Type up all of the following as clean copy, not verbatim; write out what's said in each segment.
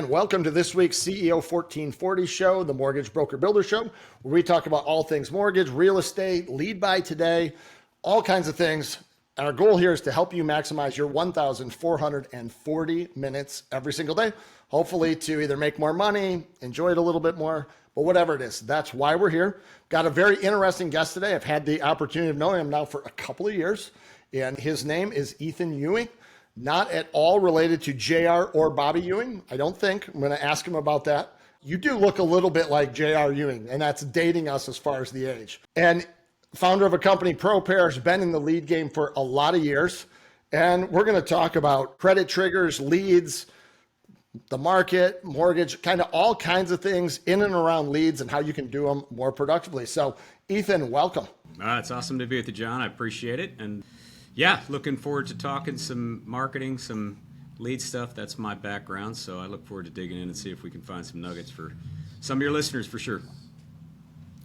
and welcome to this week's CEO1440 Show, the Mortgage Broker Builder Show, where we talk about all things mortgage, real estate, lead by today, all kinds of things. Our goal here is to help you maximize your 1,440 minutes every single day, hopefully to either make more money, enjoy it a little bit more, but whatever it is, that's why we're here. Got a very interesting guest today. I've had the opportunity of knowing him now for a couple of years, and his name is Ethan Ewing. Not at all related to JR or Bobby Ewing, I don't think. I'm going to ask him about that. You do look a little bit like JR Ewing, and that's dating us as far as the age. And founder of a company, ProPair, has been in the lead game for a lot of years. And we're going to talk about credit triggers, leads, the market, mortgage, kind of all kinds of things in and around leads and how you can do them more productively. So, Ethan, welcome. It's awesome to be with you, John. I appreciate it. And yeah, looking forward to talking some marketing, some lead stuff. That's my background. So I look forward to digging in and see if we can find some nuggets for some of your listeners for sure.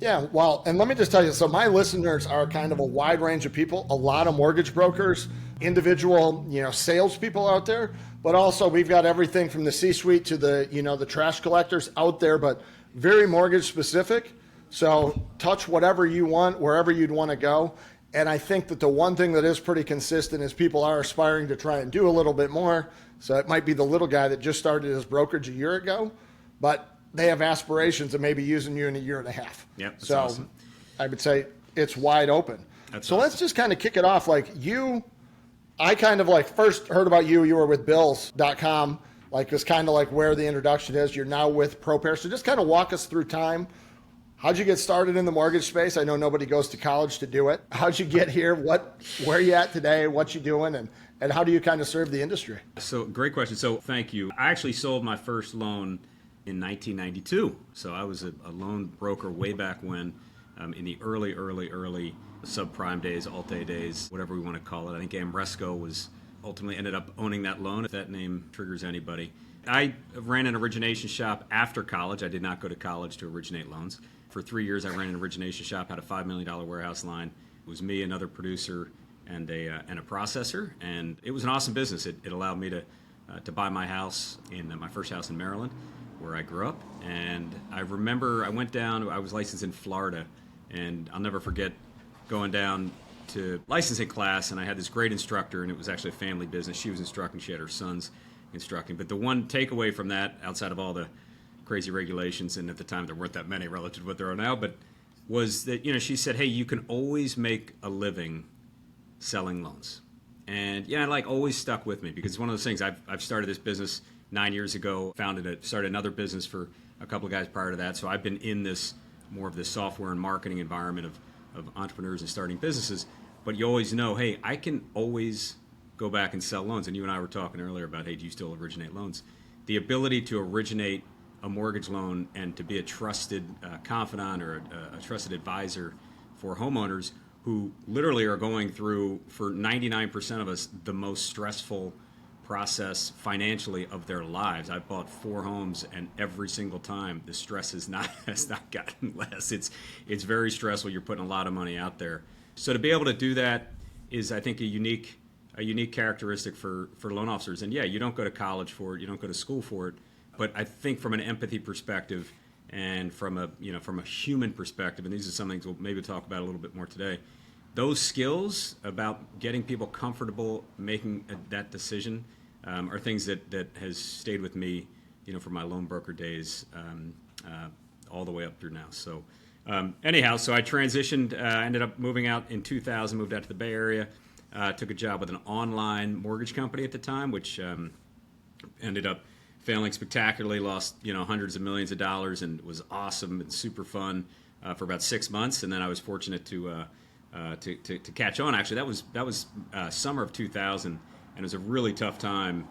Yeah, well, and let me just tell you, so my listeners are kind of a wide range of people, a lot of mortgage brokers, individual, salespeople out there, but also we've got everything from the C-suite to the trash collectors out there, but very mortgage specific. So touch whatever you want, wherever you'd want to go. And I think that the one thing that is pretty consistent is people are aspiring to try and do a little bit more. So it might be the little guy that just started his brokerage a year ago, but they have aspirations of maybe using you in a year and a half. Yep, that's so awesome. I would say it's wide open. That's so awesome. Let's just kind of kick it off. I kind of first heard about you. You were with Bills.com, it's kind of where the introduction is. You're now with ProPair. So just kind of walk us through time. How'd you get started in the mortgage space? I know nobody goes to college to do it. How'd you get here? Where are you at today? What you doing? And how do you kind of serve the industry? So great question. So thank you. I actually sold my first loan in 1992. So I was a loan broker way back when, in the early subprime days, Alt-A days, whatever we want to call it. I think Amresco was ultimately ended up owning that loan, if that name triggers anybody. I ran an origination shop after college. I did not go to college to originate loans. For 3 years, I ran an origination shop, had a $5 million warehouse line. It was me, another producer, and a processor. And it was an awesome business. It allowed me to buy my house, my first house in Maryland, where I grew up. And I remember I went down, I was licensed in Florida, and I'll never forget going down to licensing class, and I had this great instructor, and it was actually a family business. She was instructing, she had her sons instructing. But the one takeaway from that, outside of all the crazy regulations, and at the time there weren't that many relative to what there are now, but was that, she said, hey, you can always make a living selling loans. And always stuck with me, because it's one of those things. I've started this business 9 years ago, started another business for a couple of guys prior to that. So I've been in more of this software and marketing environment of entrepreneurs and starting businesses. But you always know, hey, I can always go back and sell loans. And you and I were talking earlier about, hey, do you still originate loans? The ability to originate a mortgage loan and to be a trusted confidant or a trusted advisor for homeowners who literally are going through, for 99% of us, the most stressful process financially of their lives. I've bought 4 homes, and every single time the stress has not gotten less. It's very stressful. You're putting a lot of money out there. So to be able to do that is, I think, a unique characteristic for loan officers. And yeah, you don't go to college for it, you don't go to school for it. But I think from an empathy perspective and from a human perspective, and these are some things we'll maybe talk about a little bit more today, those skills about getting people comfortable making that decision are things that has stayed with me, from my loan broker days all the way up through now. So anyhow, so I transitioned, ended up moving out in 2000, moved out to the Bay Area, took a job with an online mortgage company at the time, which ended up failing spectacularly, lost hundreds of millions of dollars, and was awesome and super fun for about 6 months. And then I was fortunate to catch on. Actually, that was summer of 2000, and it was a really tough time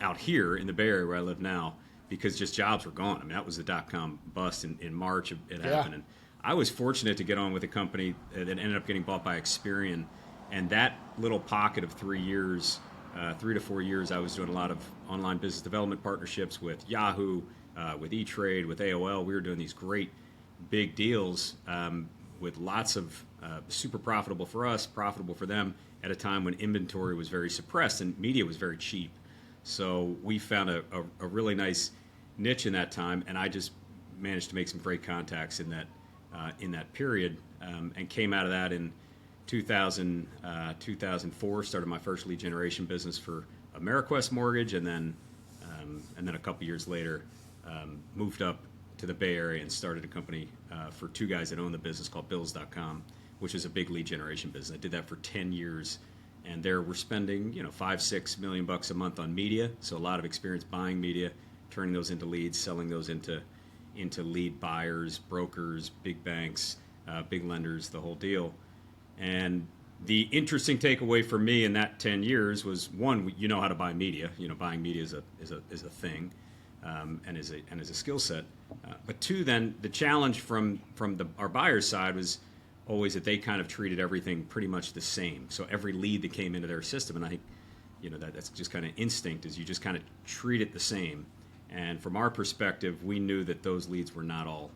out here in the Bay Area where I live now, because just jobs were gone. I mean, that was the dot-com bust in March. It happened, and I was fortunate to get on with a company that ended up getting bought by Experian, and that little pocket of 3 years. 3 to 4 years, I was doing a lot of online business development partnerships with Yahoo, with E-Trade, with AOL. We were doing these great big deals with lots of super profitable for us, profitable for them, at a time when inventory was very suppressed and media was very cheap. So we found a really nice niche in that time, and I just managed to make some great contacts in that period, and came out of that in 2004. Started my first lead generation business for Ameriquest Mortgage, and then a couple years later, moved up to the Bay Area and started a company for two guys that own the business called Bills.com, which is a big lead generation business. I did that for 10 years, and there we're spending $5-6 million a month on media. So a lot of experience buying media, turning those into leads, selling those into lead buyers, brokers, big banks, big lenders, the whole deal. And the interesting takeaway for me in that 10 years was, one, you know how to buy media. Buying media is a thing, and is a skill set. But two, then the challenge from our buyer's side was always that they kind of treated everything pretty much the same. So every lead that came into their system, and I think that's just kind of instinct, is you just kind of treat it the same. And from our perspective, we knew that those leads were not all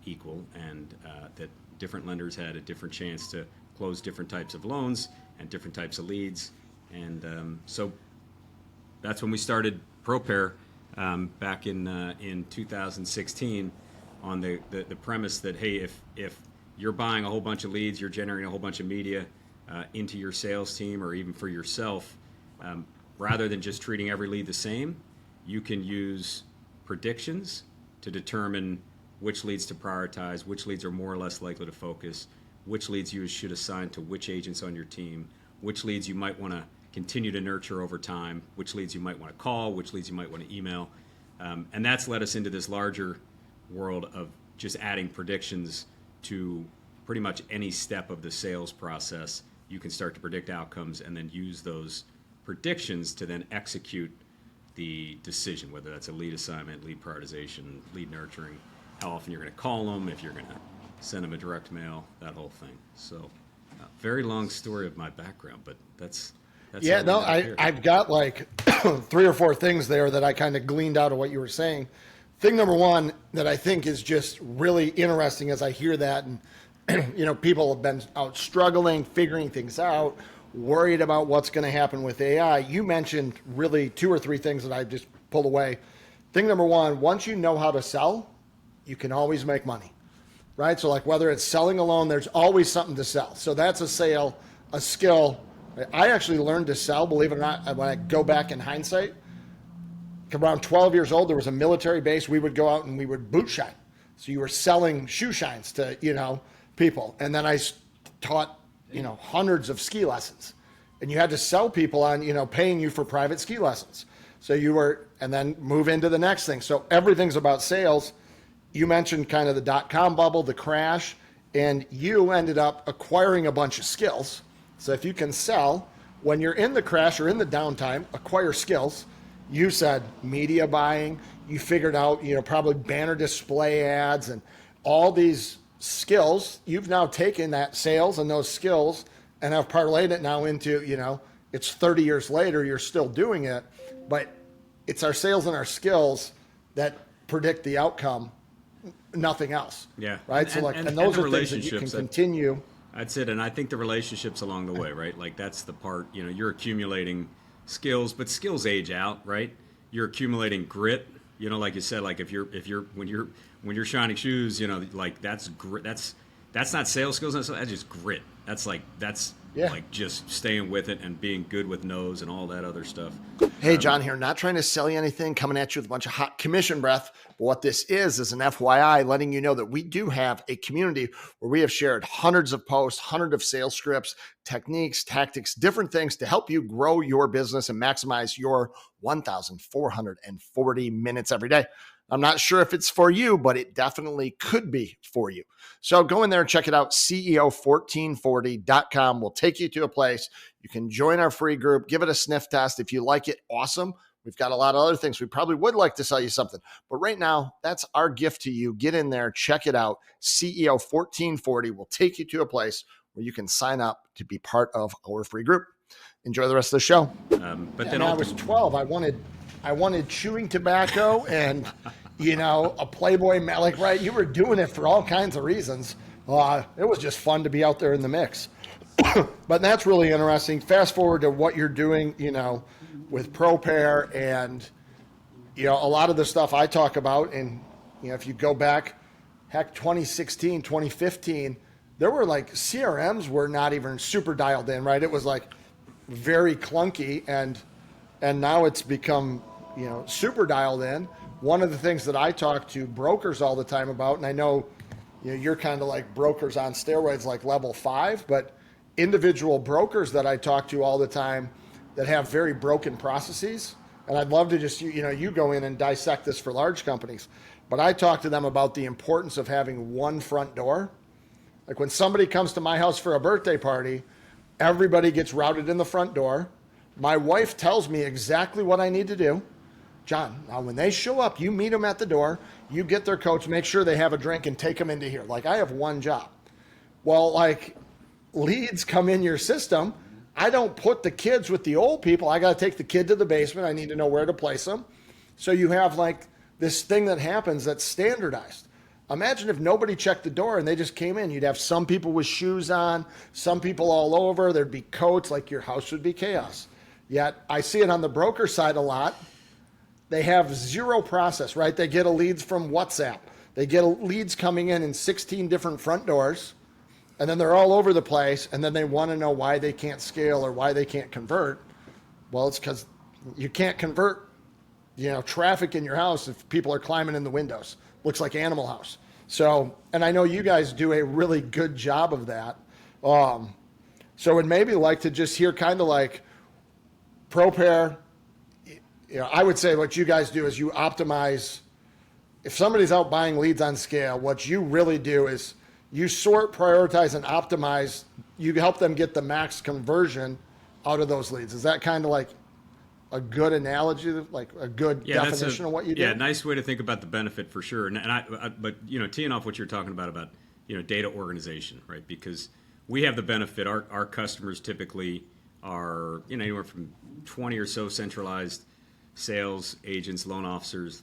equal, and that different lenders had a different chance to close different types of loans and different types of leads. And so that's when we started ProPair back in 2016, on the premise that, hey, if you're buying a whole bunch of leads, you're generating a whole bunch of media into your sales team or even for yourself, rather than just treating every lead the same, you can use predictions to determine which leads to prioritize, which leads are more or less likely to focus, which leads you should assign to which agents on your team, which leads you might want to continue to nurture over time, which leads you might want to call, which leads you might want to email. And that's led us into this larger world of just adding predictions to pretty much any step of the sales process. You can start to predict outcomes and then use those predictions to then execute the decision, whether that's a lead assignment, lead prioritization, lead nurturing, how often you're going to call them, if you're going to send them a direct mail, that whole thing. So very long story of my background, but that's yeah, no, I've got like 3 or 4 things there that I kind of gleaned out of what you were saying. Thing number one that I think is just really interesting as I hear that, and people have been out struggling, figuring things out, worried about what's going to happen with AI. You mentioned really 2 or 3 things that I just pulled away. Thing number one, once you know how to sell, you can always make money, right? So like whether it's selling a loan, there's always something to sell. So that's a sale, a skill. I actually learned to sell, believe it or not, when I go back in hindsight. Around 12 years old, there was a military base. We would go out and we would boot shine. So you were selling shoe shines to, people. And then I taught, hundreds of ski lessons. And you had to sell people on, paying you for private ski lessons. So and then move into the next thing. So everything's about sales. You mentioned kind of the dot-com bubble, the crash, and you ended up acquiring a bunch of skills. So if you can sell, when you're in the crash or in the downtime, acquire skills. You said media buying, you figured out, probably banner display ads and all these skills. You've now taken that sales and those skills and have parlayed it now into, it's 30 years later, you're still doing it, but it's our sales and our skills that predict the outcome, nothing else. Yeah. Right. And those are things that you can continue. That's it. And I think the relationships along the way, right? Like that's the part, you're accumulating skills, but skills age out, right? You're accumulating grit, like you said, like when you're shining shoes, like that's grit. That's not sales skills. That's just grit. Like just staying with it and being good with no's and all that other stuff. Hey, John here, not trying to sell you anything, coming at you with a bunch of hot commission breath. But what this is an FYI, letting you know that we do have a community where we have shared hundreds of posts, hundreds of sales scripts, techniques, tactics, different things to help you grow your business and maximize your 1,440 minutes every day. I'm not sure if it's for you, but it definitely could be for you. So go in there and check it out. CEO1440.com will take you to a place. You can join our free group, give it a sniff test. If you like it, awesome. We've got a lot of other things. We probably would like to sell you something, but right now that's our gift to you. Get in there, check it out. CEO1440 will take you to a place where you can sign up to be part of our free group. Enjoy the rest of the show. But then I was 12. I wanted chewing tobacco and, a Playboy, right? You were doing it for all kinds of reasons. It was just fun to be out there in the mix. But that's really interesting. Fast forward to what you're doing, with ProPair and, a lot of the stuff I talk about, and if you go back, heck, 2016, 2015, there were like CRMs were not even super dialed in, right? It was like very clunky, and now it's become super dialed in. One of the things that I talk to brokers all the time about, and I know you're kind of like brokers on steroids, like level 5, but individual brokers that I talk to all the time that have very broken processes. And I'd love to just, you go in and dissect this for large companies, but I talk to them about the importance of having one front door. Like when somebody comes to my house for a birthday party, everybody gets routed in the front door. My wife tells me exactly what I need to do. John, now when they show up, you meet them at the door, you get their coats, make sure they have a drink, and take them into here. Like, I have one job. Well, like, leads come in your system. I don't put the kids with the old people. I got to take the kid to the basement. I need to know where to place them. So you have like this thing that happens that's standardized. Imagine if nobody checked the door and they just came in. You'd have some people with shoes on, some people all over. There'd be coats, like your house would be chaos. Yet I see it on the broker side a lot. They have zero process, right? They get leads from WhatsApp. They get leads coming in 16 different front doors, and then they're all over the place, and then they want to know why they can't scale or why they can't convert. Well, it's because you can't convert, traffic in your house if people are climbing in the windows. Looks like Animal House. So, and I know you guys do a really good job of that. So it'd maybe like to just hear kind of like ProPair. I would say what you guys do is you optimize. If somebody's out buying leads on scale, what you really do is you sort, prioritize, and optimize. You help them get the max conversion out of those leads. Is that kind of like a good analogy, like a good definition of what you do? Yeah, nice way to think about the benefit for sure. But teeing off what you're talking about data organization, right? Because we have the benefit. Our customers typically are anywhere from 20 or so centralized sales agents, loan officers,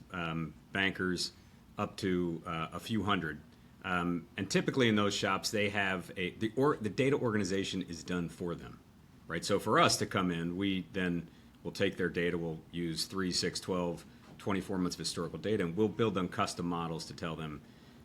bankers, up to a few hundred. And typically in those shops, they have the data organization is done for them, right? So for us to come in, we then will take their data, we'll use 3, 6, 12, 24 months of historical data, and we'll build them custom models to tell them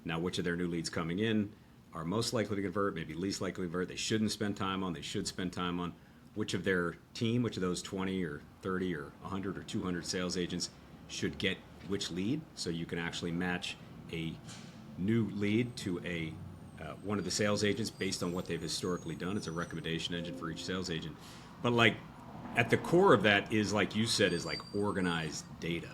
now which of their new leads coming in are most likely to convert, maybe least likely to convert, they shouldn't spend time on, they should spend time on, which of their team, which of those 20 or 30 or 100 or 200 sales agents should get which lead, so you can actually match a new lead to one of the sales agents based on what they've historically done. It's a recommendation engine for each sales agent. But like at the core of that is, like you said, is like organized data.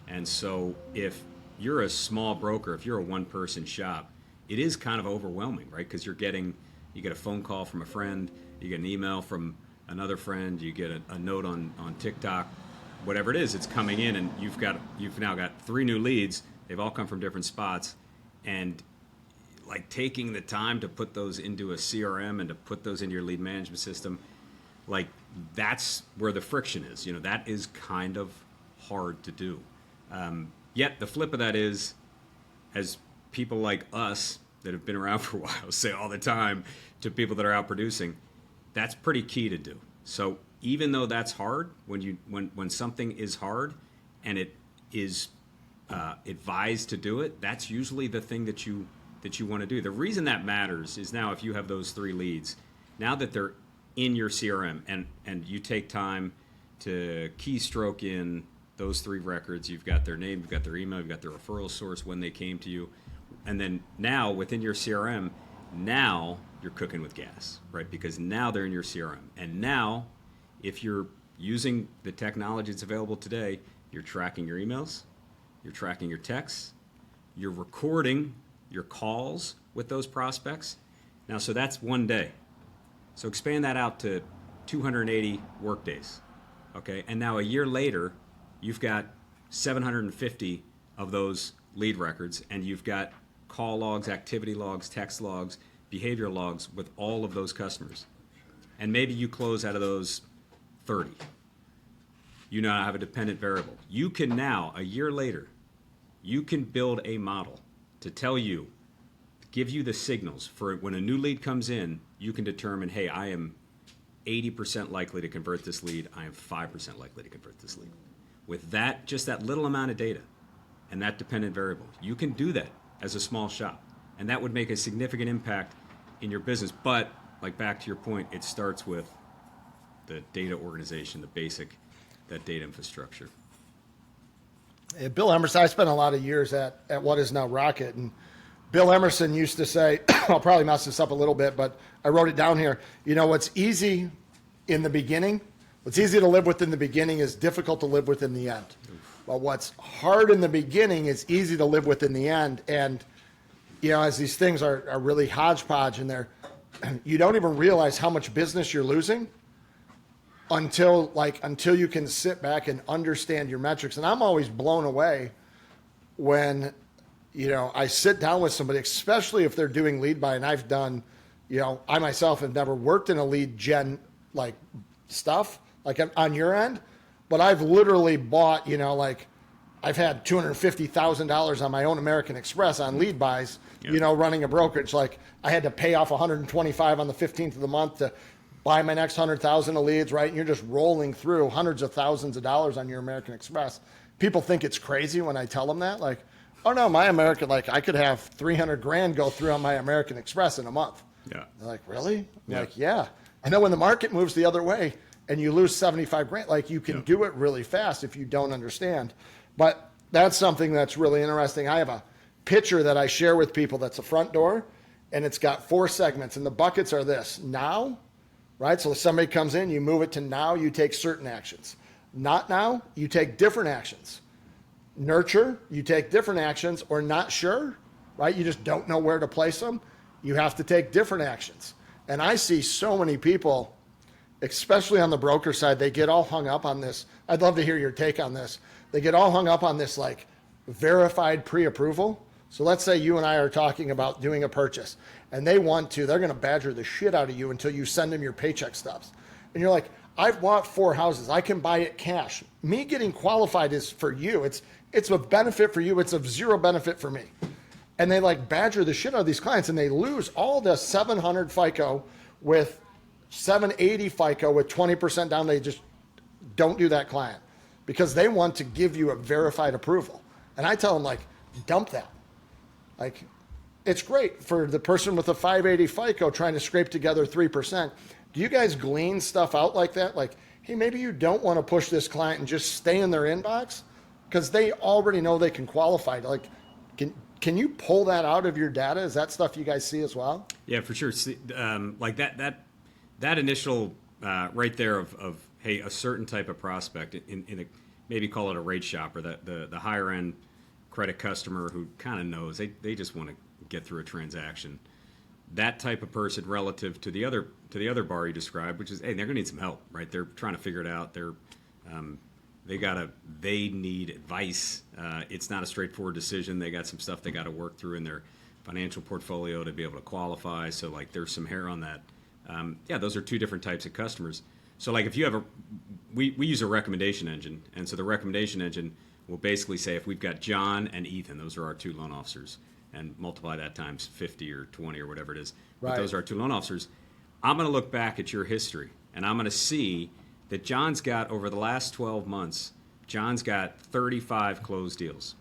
And so if you're a small broker, if you're a one-person shop, it is kind of overwhelming, right? Because you get a phone call from a friend, you get an email from another friend, you get a note on TikTok, whatever it is, it's coming in, and you've now got 3 new leads. They've all come from different spots, and like taking the time to put those into a CRM and to put those into your lead management system, like that's where the friction is. That is kind of hard to do. Yet the flip of that is, as people like us that have been around for a while say all the time to people that are out producing, that's pretty key to do. So even though that's hard, when something is hard and it is advised to do it, that's usually the thing that you want to do. The reason that matters is now if you have those 3 leads, now that they're in your CRM and you take time to keystroke in those 3 records, you've got their name, you've got their email, you've got their referral source, when they came to you, and then now within your CRM, now you're cooking with gas, right? Because now they're in your CRM. And now, if you're using the technology that's available today, you're tracking your emails, you're tracking your texts, you're recording your calls with those prospects. Now, so that's one day. So expand that out to 280 work days, okay? And now a year later, you've got 750 of those lead records, and you've got call logs, activity logs, text logs, behavior logs with all of those customers. And maybe you close out of those 30. You now have a dependent variable. You can now, a year later, you can build a model to tell you, give you the signals for when a new lead comes in, you can determine, hey, I am 80% likely to convert this lead. I am 5% likely to convert this lead. with that, just that little amount of data and that dependent variable. You can do that as a small shop, and that would make a significant impact in your business. But like back to your point, it starts with the data organization, the basic, that data infrastructure. Bill Emerson, I spent a lot of years at what is now Rocket, and Bill Emerson used to say, I'll probably mess this up a little bit, but I wrote it down here. You know, what's easy in the beginning, what's easy to live with in the beginning is difficult to live with in the end. But what's hard in the beginning is easy to live with in the end. And, you know, as these things are really hodgepodge and you don't even realize how much business you're losing until you can sit back and understand your metrics. And I'm always blown away when, you know, I sit down with somebody, especially if they're doing lead buy, and I've done, you know, I myself have never worked in a lead gen like stuff like on your end, but I've literally bought, you know, like I've had $250,000 on my own American Express on lead buys, you know, running a brokerage. Like I had to pay off 125 on the 15th of the month to buy my next 100,000 of leads, right? And you're just rolling through hundreds of thousands of dollars on your American Express. People think it's crazy when I tell them that, like, oh no, my American, like I could have 300 grand go through on my American Express in a month. Yeah. They're like, really? I'm like, yeah. I know when the market moves the other way and you lose 75 grand, like you can do it really fast if you don't understand. But that's something that's really interesting. I have a picture that I share with people that's a front door, and it's got 4 segments, and the buckets are this: now, right? So if somebody comes in, you move it to now, you take certain actions. Not now, you take different actions. Nurture, you take different actions. Or not sure, right? You just don't know where to place them. You have to take different actions. And I see so many people, especially on the broker side, they get all hung up on this. I'd love to hear your take on this. They get all hung up on this like verified pre-approval. So let's say you and I are talking about doing a purchase, and they're going to badger the shit out of you until you send them your paycheck stubs. And you're like, I've bought 4 houses. I can buy it cash. Me getting qualified is for you. It's a benefit for you. It's of zero benefit for me. And they like badger the shit out of these clients, and they lose all the 700 FICO with 780 FICO with 20% down. They just don't do that client because they want to give you a verified approval. And I tell them, like, dump that. Like, it's great for the person with a 580 FICO trying to scrape together 3%. Do you guys glean stuff out like that? Like, hey, maybe you don't want to push this client and just stay in their inbox because they already know they can qualify. Like, can you pull that out of your data? Is that stuff you guys see as well? Yeah, for sure. See, like that initial right there of hey, a certain type of prospect in a, maybe call it a rate shopper, the higher end credit customer who kind of knows they just want to get through a transaction. That type of person relative to the other bar you described, which is, hey, they're gonna need some help, right? They're trying to figure it out. They need advice. It's not a straightforward decision. They got some stuff they got to work through in their financial portfolio to be able to qualify. So like there's some hair on that. Yeah, those are 2 different types of customers. So like if you have we use a recommendation engine, and so the recommendation engine will basically say if we've got John and Ethan, those are our 2 loan officers, and multiply that times 50 or 20 or whatever it is. Right. But those are our 2 loan officers. I'm going to look back at your history, and I'm going to see that John's got, over the last 12 months, John's got 35 closed deals.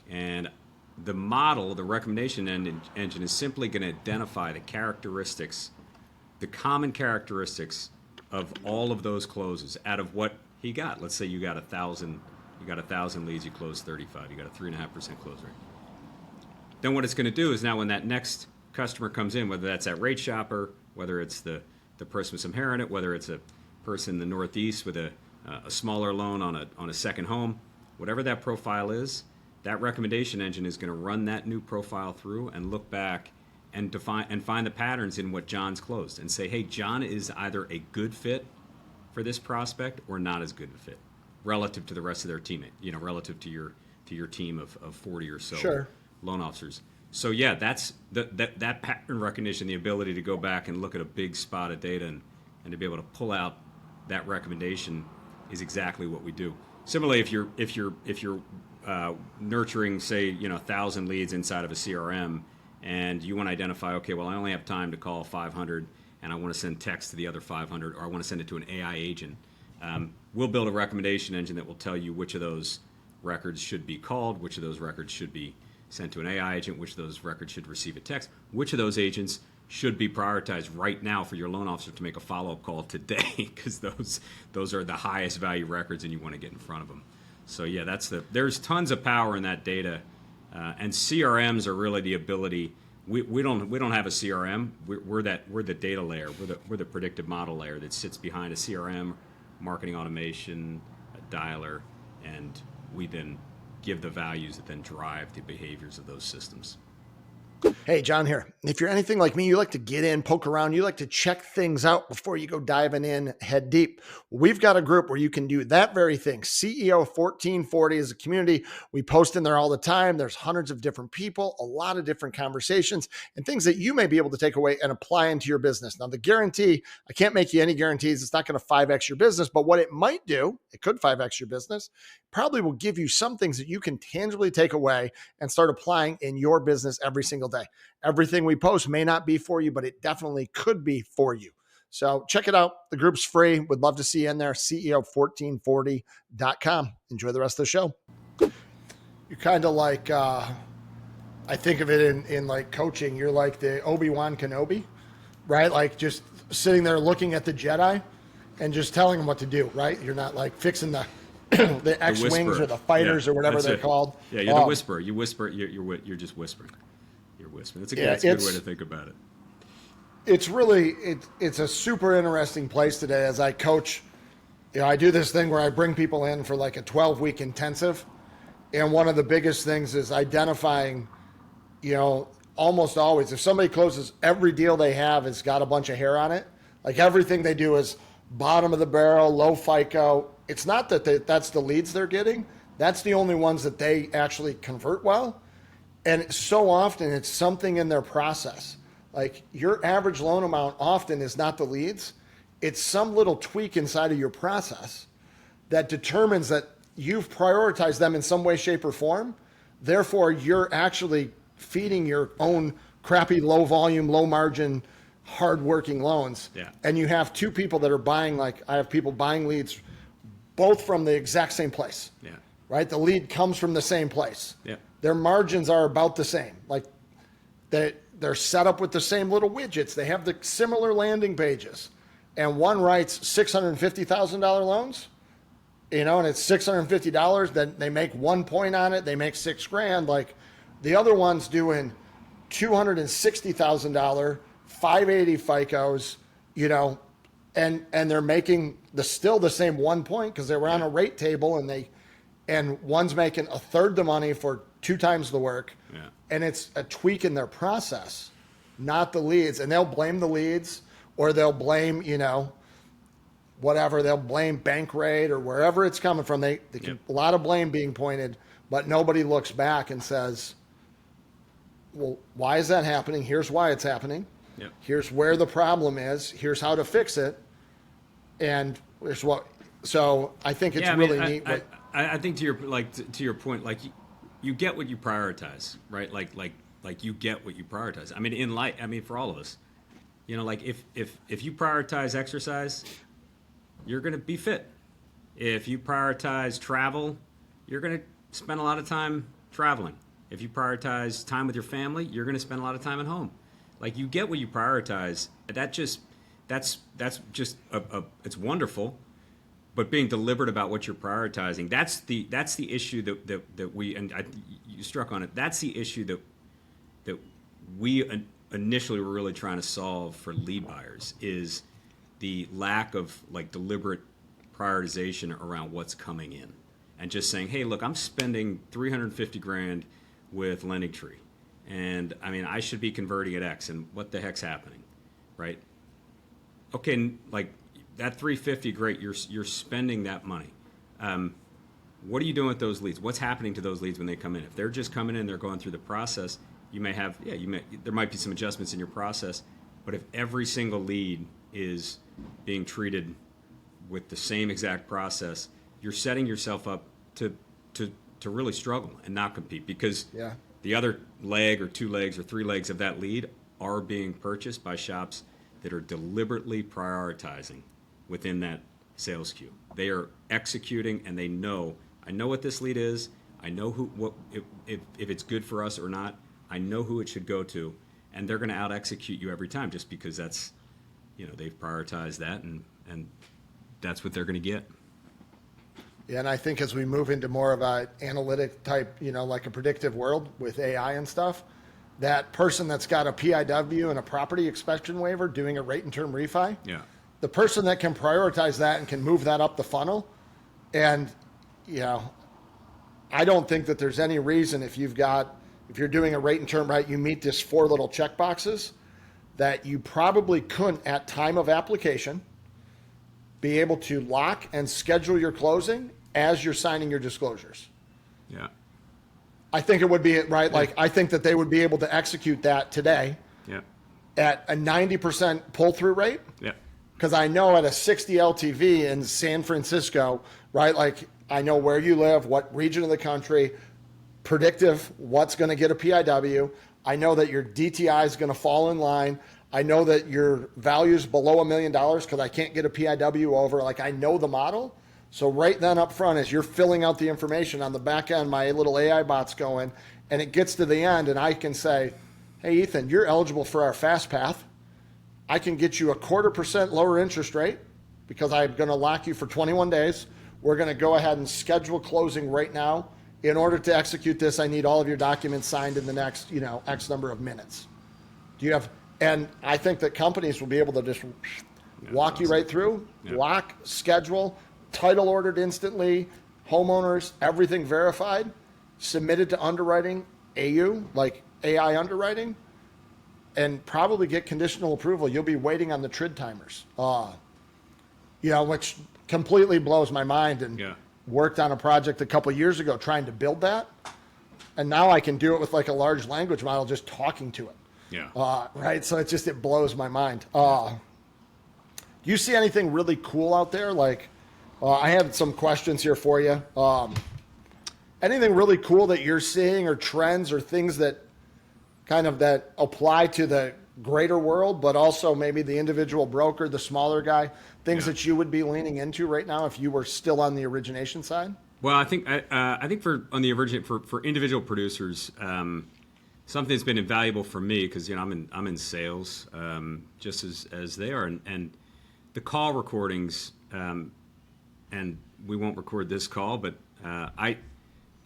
And the model, the recommendation engine, is simply going to identify the characteristics, the common characteristics of all of those closes out of what he got. Let's say you got 1,000 leads, you closed 35, you got a 3.5% close rate. Then what it's going to do is now when that next customer comes in, whether that's that rate shopper, whether it's the person with some hair in it, whether it's a person in the Northeast with a smaller loan on a second home, whatever that profile is, that recommendation engine is going to run that new profile through and look back and define and find the patterns in what John's closed and say, hey, John is either a good fit for this prospect or not as good a fit relative to the rest of their teammate, relative to your team of 40 or so loan officers. So yeah, that's that pattern recognition, the ability to go back and look at a big spot of data and to be able to pull out that recommendation is exactly what we do. Similarly, if you're nurturing, say, 1,000 leads inside of a CRM, and you want to identify, okay, well, I only have time to call 500, and I want to send text to the other 500, or I want to send it to an AI agent, We'll build a recommendation engine that will tell you which of those records should be called, which of those records should be sent to an AI agent, which of those records should receive a text, which of those agents should be prioritized right now for your loan officer to make a follow-up call today, because those are the highest value records and you want to get in front of them. So yeah, there's tons of power in that data, and CRMs are really the ability. We don't have a CRM. We're the data layer. We're the predictive model layer that sits behind a CRM, marketing automation, a dialer, and we then give the values that then drive the behaviors of those systems. Hey, John here. If you're anything like me, you like to get in, poke around, you like to check things out before you go diving in head deep. We've got a group where you can do that very thing. CEO1440 is a community. We post in there all the time. There's hundreds of different people, a lot of different conversations, and things that you may be able to take away and apply into your business. Now, the guarantee, I can't make you any guarantees. It's not going to 5X your business, but what it might do, it could 5X your business, probably will give you some things that you can tangibly take away and start applying in your business every single day. Everything we post may not be for you, but it definitely could be for you. So check it out. The group's free. Would love to see you in there. CEO1440.com. Enjoy the rest of the show. You're kind of like, I think of it in like coaching. You're like the Obi-Wan Kenobi, right? Like just sitting there looking at the Jedi and just telling them what to do, right? You're not like fixing the the X-Wings or the fighters or whatever they're called. Yeah, you're the whisperer. You whisper. You're just whispering. You're whispering. That's a good way to think about it. It's really it's a super interesting place today as I coach. You know, I do this thing where I bring people in for like a 12-week intensive, and one of the biggest things is identifying. You know, almost always, if somebody closes, every deal they have has got a bunch of hair on it. Like everything they do is bottom of the barrel, low FICO. It's not that that's the leads they're getting. That's the only ones that they actually convert well. And so often it's something in their process. Like your average loan amount often is not the leads. It's some little tweak inside of your process that determines that you've prioritized them in some way, shape, or form. Therefore, you're actually feeding your own crappy, low volume, low margin, hardworking loans. Yeah. And you have two people that are buying, like I have people buying leads both from the exact same place. Yeah. Right? The lead comes from the same place. Yeah. Their margins are about the same. Like they're set up with the same little widgets. They have the similar landing pages. And one writes $650,000 loans, you know, and it's $650. Then they make 1 point on it. They make $6,000. Like the other one's doing $260,000, 580 FICOs, you know, and they're making still the same 1 point because they were on a rate table and one's making a third the money for 2 times the work. Yeah. And it's a tweak in their process, not the leads. And they'll blame the leads or they'll blame, you know, whatever. They'll blame bank rate or wherever it's coming from. They can, a lot of blame being pointed, but nobody looks back and says, well, why is that happening? Here's why it's happening. Yep. Here's where the problem is. Here's how to fix it. And here's what. So I think it's really neat. I think to your point, like you get what you prioritize, right? Like you get what you prioritize. I mean, in life, I mean, for all of us, you know, like if you prioritize exercise, you're going to be fit. If you prioritize travel, you're going to spend a lot of time traveling. If you prioritize time with your family, you're going to spend a lot of time at home. Like you get what you prioritize. That's just it's wonderful. But being deliberate about what you're prioritizing, that's the issue that we, and you struck on it. That's the issue that we initially were really trying to solve for lead buyers is the lack of like deliberate prioritization around what's coming in, and just saying, hey, look, I'm spending $350,000 with LendingTree, and I mean I should be converting at X, and what the heck's happening, right? Okay, like. That $350, great. You're spending that money. What are you doing with those leads? What's happening to those leads when they come in? If they're just coming in, they're going through the process. You may have, there might be some adjustments in your process. But if every single lead is being treated with the same exact process, you're setting yourself up to really struggle and not compete because the other leg or 2 legs or 3 legs of that lead are being purchased by shops that are deliberately prioritizing within that sales queue. They are executing, and they know, I know what this lead is. I know if it's good for us or not. I know who it should go to, and they're going to out execute you every time, just because that's, they've prioritized that, and that's what they're going to get. Yeah, and I think as we move into more of an analytic type, like a predictive world with AI and stuff, that person that's got a PIW and a property inspection waiver doing a rate and term refi, Yeah. the person that can prioritize that and can move that up the funnel, and I don't think that there's any reason if you're doing a rate and term right, you meet this 4 little check boxes, that you probably couldn't at time of application be able to lock and schedule your closing as you're signing your disclosures. Yeah. I think it would be right. Like, I think that they would be able to execute that today at a 90% pull through rate. Yeah. Because I know at a 60 LTV in San Francisco, right? Like, I know where you live, what region of the country, predictive, what's going to get a PIW. I know that your DTI is going to fall in line. I know that your value is below $1 million because I can't get a PIW over. Like, I know the model. So right then up front, as you're filling out the information on the back end, my little AI bot's going, and it gets to the end, and I can say, hey, Ethan, you're eligible for our fast path. I can get you a 0.25% lower interest rate because I'm going to lock you for 21 days. We're going to go ahead and schedule closing right now. In order to execute this, I need all of your documents signed in the next, X number of minutes. And I think that companies will be able to just walk you right through, lock, schedule, title ordered instantly, homeowners, everything verified, submitted to underwriting, AU, like AI underwriting, and probably get conditional approval. You'll be waiting on the TRID timers, which completely blows my mind. And worked on a project a couple of years ago trying to build that. And now I can do it with like a large language model, just talking to it. Yeah. Right. So it blows my mind. Do you see anything really cool out there? Like, I have some questions here for you. Anything really cool that you're seeing, or trends or things that that apply to the greater world, but also maybe the individual broker, the smaller guy, things that you would be leaning into right now if you were still on the origination side? Well, I think for individual producers, something that's been invaluable for me, because I'm in sales, just as they are, and the call recordings. And we won't record this call, but I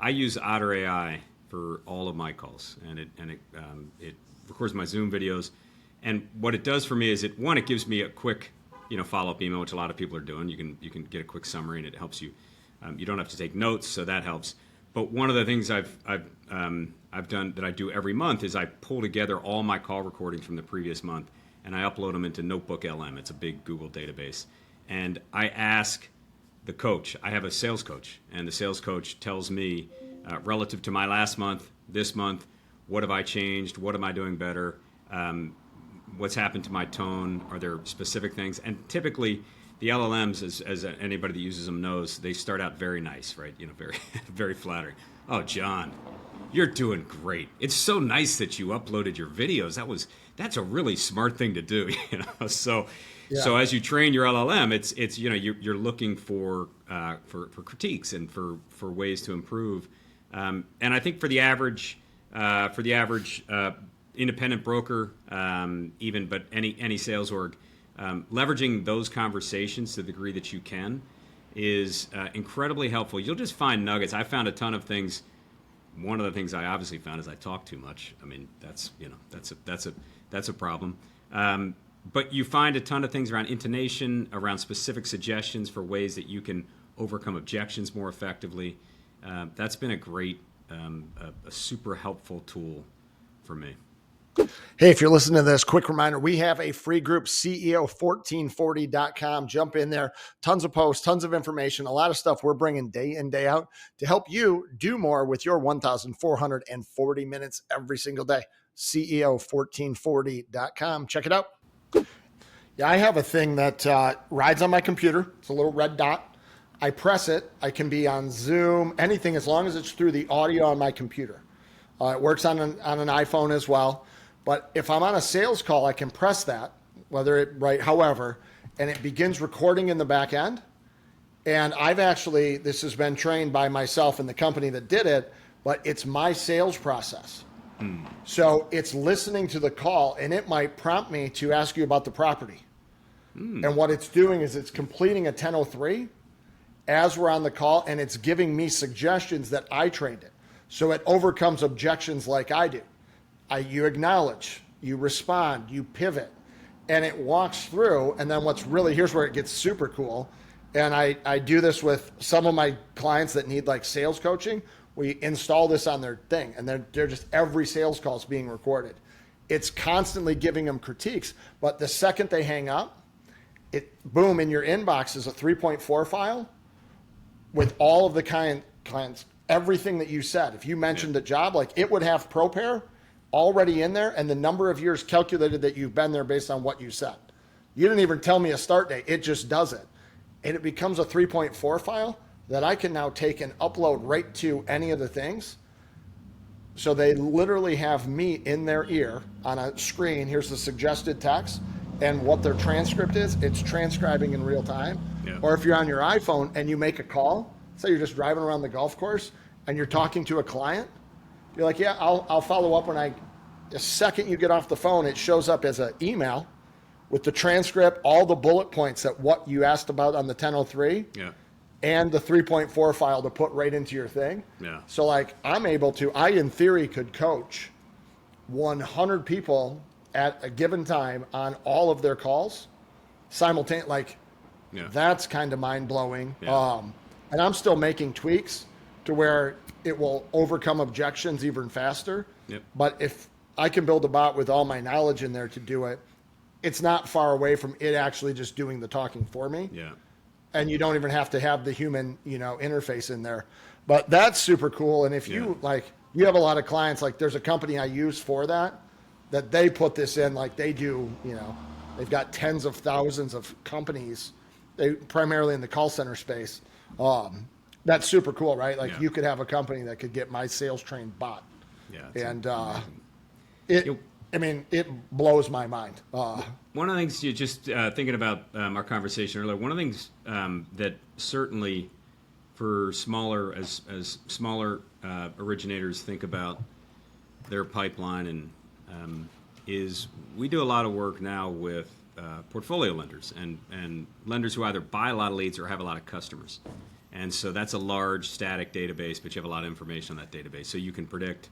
use Otter AI for all of my calls, and it records my Zoom videos. And what it does for me is it gives me a quick follow-up email, which a lot of people are doing. You can get a quick summary, and it helps you. You don't have to take notes, so that helps. But one of the things I've done that I do every month is I pull together all my call recordings from the previous month, and I upload them into Notebook LM. It's a big Google database, and I ask the coach. I have a sales coach, and the sales coach tells me, relative to my last month, this month, what have I changed? What am I doing better? What's happened to my tone? Are there specific things? And typically, the LLMs, as anybody that uses them knows, they start out very nice, right? Very, very flattering. Oh, John, you're doing great. It's so nice that you uploaded your videos. That's a really smart thing to do, So. Yeah. So as you train your LLM, it's you're looking for critiques and for ways to improve, and I think for the average independent broker, but any sales org, leveraging those conversations to the degree that you can is incredibly helpful. You'll just find nuggets. I found a ton of things. One of the things I obviously found is I talk too much. I mean, that's a problem. But you find a ton of things around intonation, around specific suggestions for ways that you can overcome objections more effectively. That's been a super helpful tool for me. Hey, if you're listening to this, quick reminder, we have a free group, CEO1440.com. Jump in there. Tons of posts, tons of information, a lot of stuff we're bringing day in, day out to help you do more with your 1,440 minutes every single day. CEO1440.com. Check it out. Yeah, I have a thing that rides on my computer. It's a little red dot. I press it. I can be on Zoom, anything, as long as it's through the audio on my computer. It works on an iPhone as well. But if I'm on a sales call, I can press that, however, and it begins recording in the back end. And this has been trained by myself and the company that did it, but it's my sales process. So it's listening to the call, and it might prompt me to ask you about the property. And what it's doing is it's completing a 1003 as we're on the call, and it's giving me suggestions that I trained it. So it overcomes objections like I do. You acknowledge, you respond, you pivot, and it walks through. And then here's where it gets super cool. And I do this with some of my clients that need like sales coaching. We install this on their thing, and they're just, every sales call is being recorded. It's constantly giving them critiques, but the second they hang up, boom, in your inbox is a 3.4 file with all of the clients, everything that you said. If you mentioned a job, like it would have ProPair already in there and the number of years calculated that you've been there based on what you said. You didn't even tell me a start date. It just does it. And it becomes a 3.4 file that I can now take and upload right to any of the things. So they literally have me in their ear on a screen. Here's the suggested text and what their transcript is. It's transcribing in real time. Yeah. Or if you're on your iPhone and you make a call, say you're just driving around the golf course and you're talking to a client, you're like, yeah, I'll follow up the second you get off the phone, it shows up as an email with the transcript, all the bullet points that what you asked about on the 1003. Yeah. And the 3.4 file to put right into your thing. Yeah. So like I in theory could coach 100 people at a given time on all of their calls simultaneously. Like that's kind of mind blowing. Yeah. And I'm still making tweaks to where it will overcome objections even faster. Yep. But if I can build a bot with all my knowledge in there to do it, it's not far away from it actually just doing the talking for me. Yeah. And you don't even have to have the human, interface in there. But that's super cool. And if you you have a lot of clients, like there's a company I use for that they put this in, like they do, they've got tens of thousands of companies, they primarily in the call center space. That's super cool, right? Like you could have a company that could get my sales trained bot. Yeah. And it blows my mind. One of the things you just thinking about our conversation earlier, one of the things that certainly for smaller originators think about their pipeline and is we do a lot of work now with portfolio lenders and lenders who either buy a lot of leads or have a lot of customers. And so that's a large static database, but you have a lot of information on that database. So you can predict,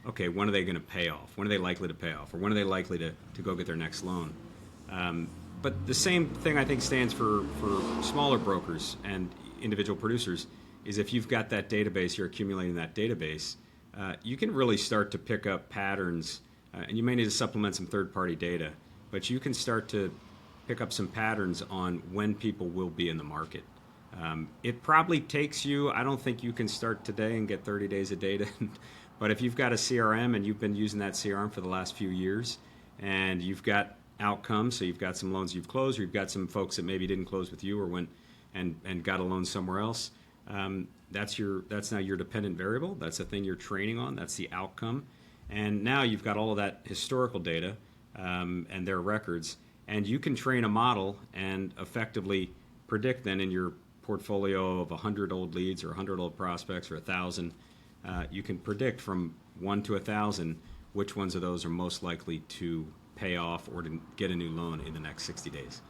okay, when are they going to pay off? When are they likely to pay off? Or when are they likely to go get their next loan? But the same thing I think stands for smaller brokers and individual producers is if you've got that database, you're accumulating that database, you can really start to pick up patterns, and you may need to supplement some third-party data, but you can start to pick up some patterns on when people will be in the market. It probably takes you, I don't think you can start today and get 30 days of data, but if you've got a CRM and you've been using that CRM for the last few years and you've got outcomes, so you've got some loans you've closed or you've got some folks that maybe didn't close with you or went and got a loan somewhere else, that's now your dependent variable. That's the thing you're training on. That's the outcome. And now you've got all of that historical data and their records, and you can train a model and effectively predict then in your portfolio of 100 old leads or 100 old prospects or 1,000, you can predict from 1 to 1,000 which ones of those are most likely to pay off or to get a new loan in the next 60 days.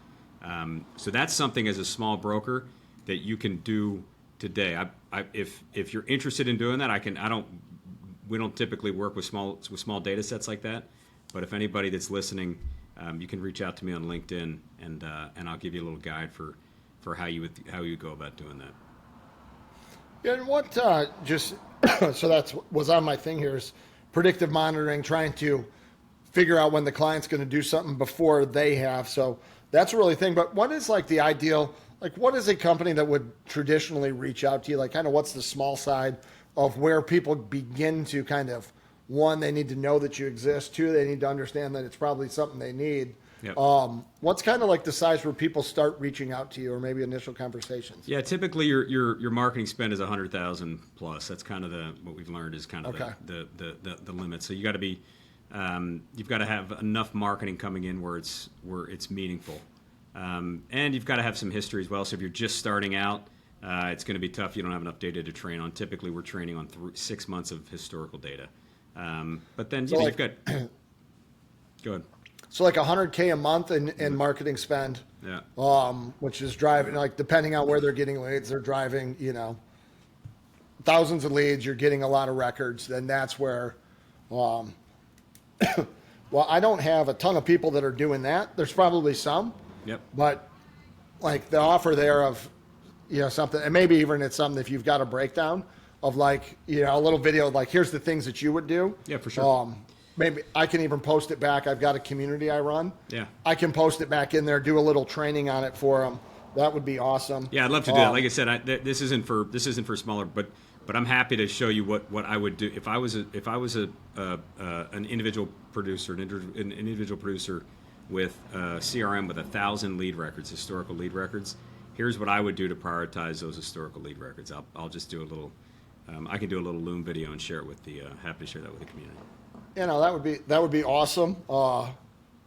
So that's something as a small broker that you can do today. If you're interested in doing that, we don't typically work with small data sets like that. But if anybody that's listening, you can reach out to me on LinkedIn and I'll give you a little guide for how you go about doing that. Yeah, and what so that's was on my thing here is predictive monitoring, trying to figure out when the client's going to do something before they have. So that's a really thing. But what is like the ideal, like what is a company that would traditionally reach out to you? Like kind of what's the small side of where people begin to kind of, one, they need to know that you exist. Two, they need to understand that it's probably something they need. Yep. What's kind of like the size where people start reaching out to you or maybe initial conversations? Yeah, typically your marketing spend is 100,000 plus. That's kind of what we've learned is kind of the limit. So you got to be you've got to have enough marketing coming in where it's meaningful. And you've got to have some history as well. So if you're just starting out, it's going to be tough. You don't have enough data to train on. Typically, we're training on 6 months of historical data. But then So you've got. Go ahead. So like $100K a month in marketing spend, Yeah. which is driving, like, depending on where they're getting leads, they're driving, thousands of leads, you're getting a lot of records. Then that's where, well, I don't have a ton of people that are doing that. There's probably some, Yep. but like the offer there of, something, and maybe even it's something, if you've got a breakdown of like, a little video, like, here's the things that you would do. Yeah, for sure. Maybe I can even post it back. I've got a community I run. Yeah. I can post it back in there, do a little training on it for them. That would be awesome. Yeah, I'd love to do that. Like I said, this isn't for smaller, but I'm happy to show you what I would do if I was an individual producer, an individual producer with CRM with 1,000 lead records, historical lead records. Here's what I would do to prioritize those historical lead records. I'll just do a little. I can do a little Loom video and share it with the. Happy to share that with the community. That would be awesome.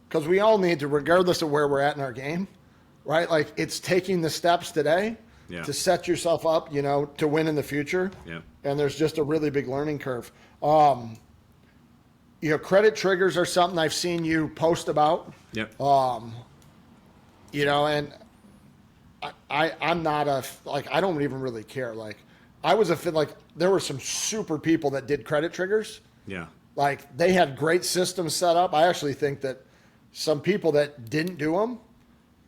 Because we all need to, regardless of where we're at in our game, right? Like, it's taking the steps today to set yourself up, to win in the future. Yeah. And there's just a really big learning curve. Credit triggers are something I've seen you post about. Yep. And I'm not I don't even really care. Like, there were some super people that did credit triggers. Yeah. Like, they had great systems set up. I actually think that some people that didn't do them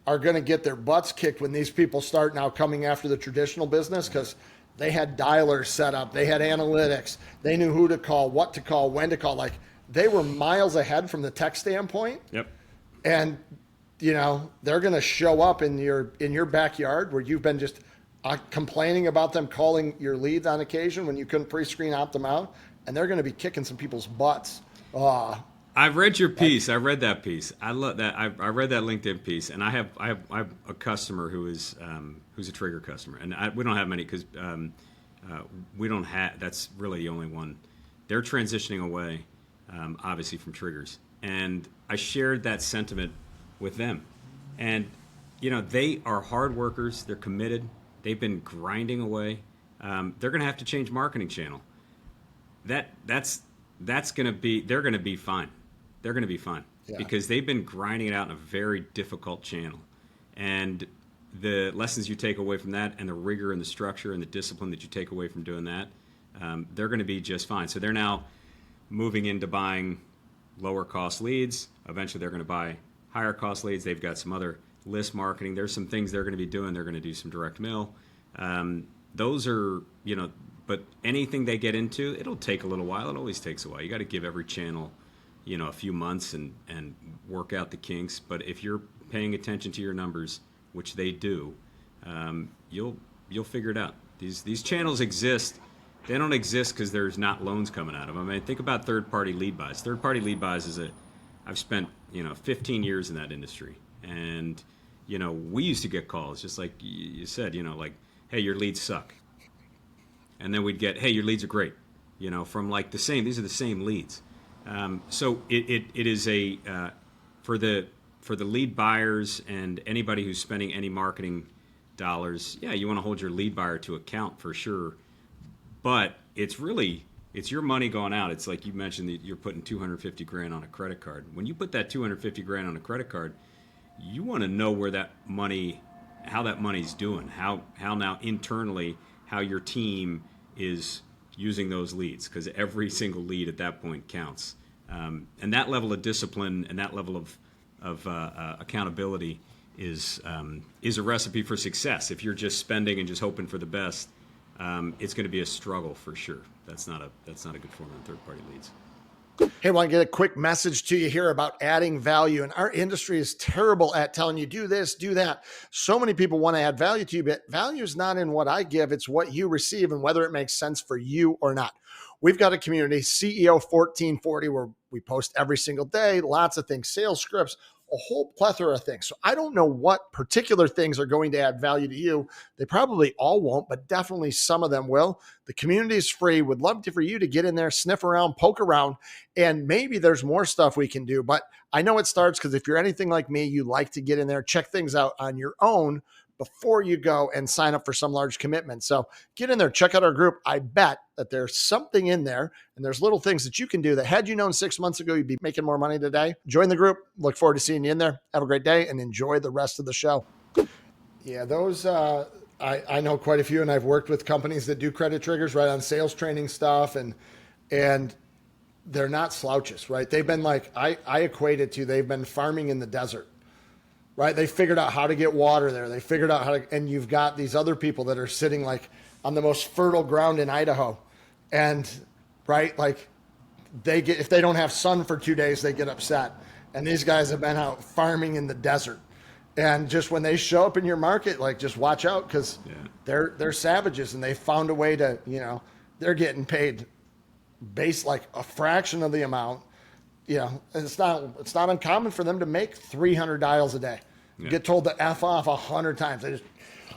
are going to get their butts kicked when these people start now coming after the traditional business, because they had dialers set up. They had analytics. They knew who to call, what to call, when to call. Like, they were miles ahead from the tech standpoint. Yep. And, they're going to show up in your backyard where you've been just complaining about them calling your leads on occasion when you couldn't pre-screen opt them out. And they're going to be kicking some people's butts. I've read your piece. I read that piece. I love that. I read that LinkedIn piece, and I have a customer who's a trigger customer, and we don't have many because we don't have. That's really the only one. They're transitioning away, obviously, from triggers, and I shared that sentiment with them, and they are hard workers. They're committed. They've been grinding away. They're going to have to change marketing channel. That's going to be, they're going to be fine. They're going to be fine because they've been grinding it out in a very difficult channel. And the lessons you take away from that, and the rigor and the structure and the discipline that you take away from doing that, they're going to be just fine. So they're now moving into buying lower cost leads. Eventually they're going to buy higher cost leads. They've got some other list marketing. There's some things they're going to be doing. They're going to do some direct mail. Those are, but anything they get into, it'll take a little while. It always takes a while. You got to give every channel, a few months and work out the kinks. But if you're paying attention to your numbers, which they do, you'll figure it out. These channels exist. They don't exist because there's not loans coming out of them. I mean, think about third-party lead buys. Third-party lead buys I've spent 15 years in that industry, and we used to get calls just like you said, like, hey, your leads suck. And then we'd get, hey, your leads are great, from like these are the same leads. So it is for the lead buyers and anybody who's spending any marketing dollars, you want to hold your lead buyer to account for sure. But it's your money going out. It's like you mentioned that you're putting $250,000 on a credit card. When you put that $250,000 on a credit card, you want to know how that money's doing, how now internally, how your team is using those leads, because every single lead at that point counts. And that level of discipline and that level of accountability is a recipe for success. If you're just spending and just hoping for the best, it's going to be a struggle for sure. That's not a good form of third-party leads. Hey, I want to get a quick message to you here about adding value. And our industry is terrible at telling you, do this, do that. So many people want to add value to you, but value is not in what I give. It's what you receive and whether it makes sense for you or not. We've got a community, CEO1440, where we post every single day, lots of things, sales scripts, a whole plethora of things. So I don't know what particular things are going to add value to you. They probably all won't, but definitely some of them will. The community is free. Would love for you to get in there, sniff around, poke around, and maybe there's more stuff we can do. But I know it starts because if you're anything like me, you like to get in there, check things out on your own before you go and sign up for some large commitment. So get in there, check out our group. I bet that there's something in there and there's little things that you can do that had you known 6 months ago, you'd be making more money today. Join the group. Look forward to seeing you in there. Have a great day and enjoy the rest of the show. Yeah, those, I know quite a few, and I've worked with companies that do credit triggers right on sales training stuff, and they're not slouches, right? They've been like, I equate it to, they've been farming in the desert. Right? They figured out how to get water there. They figured out how to, and you've got these other people that are sitting like on the most fertile ground in Idaho. And right, like if they don't have sun for 2 days, they get upset. And these guys have been out farming in the desert. And just when they show up in your market, like just watch out because they're savages and they found a way to, they're getting paid base like a fraction of the amount. And it's not uncommon for them to make 300 dials a day. Get told to F off 100 times. They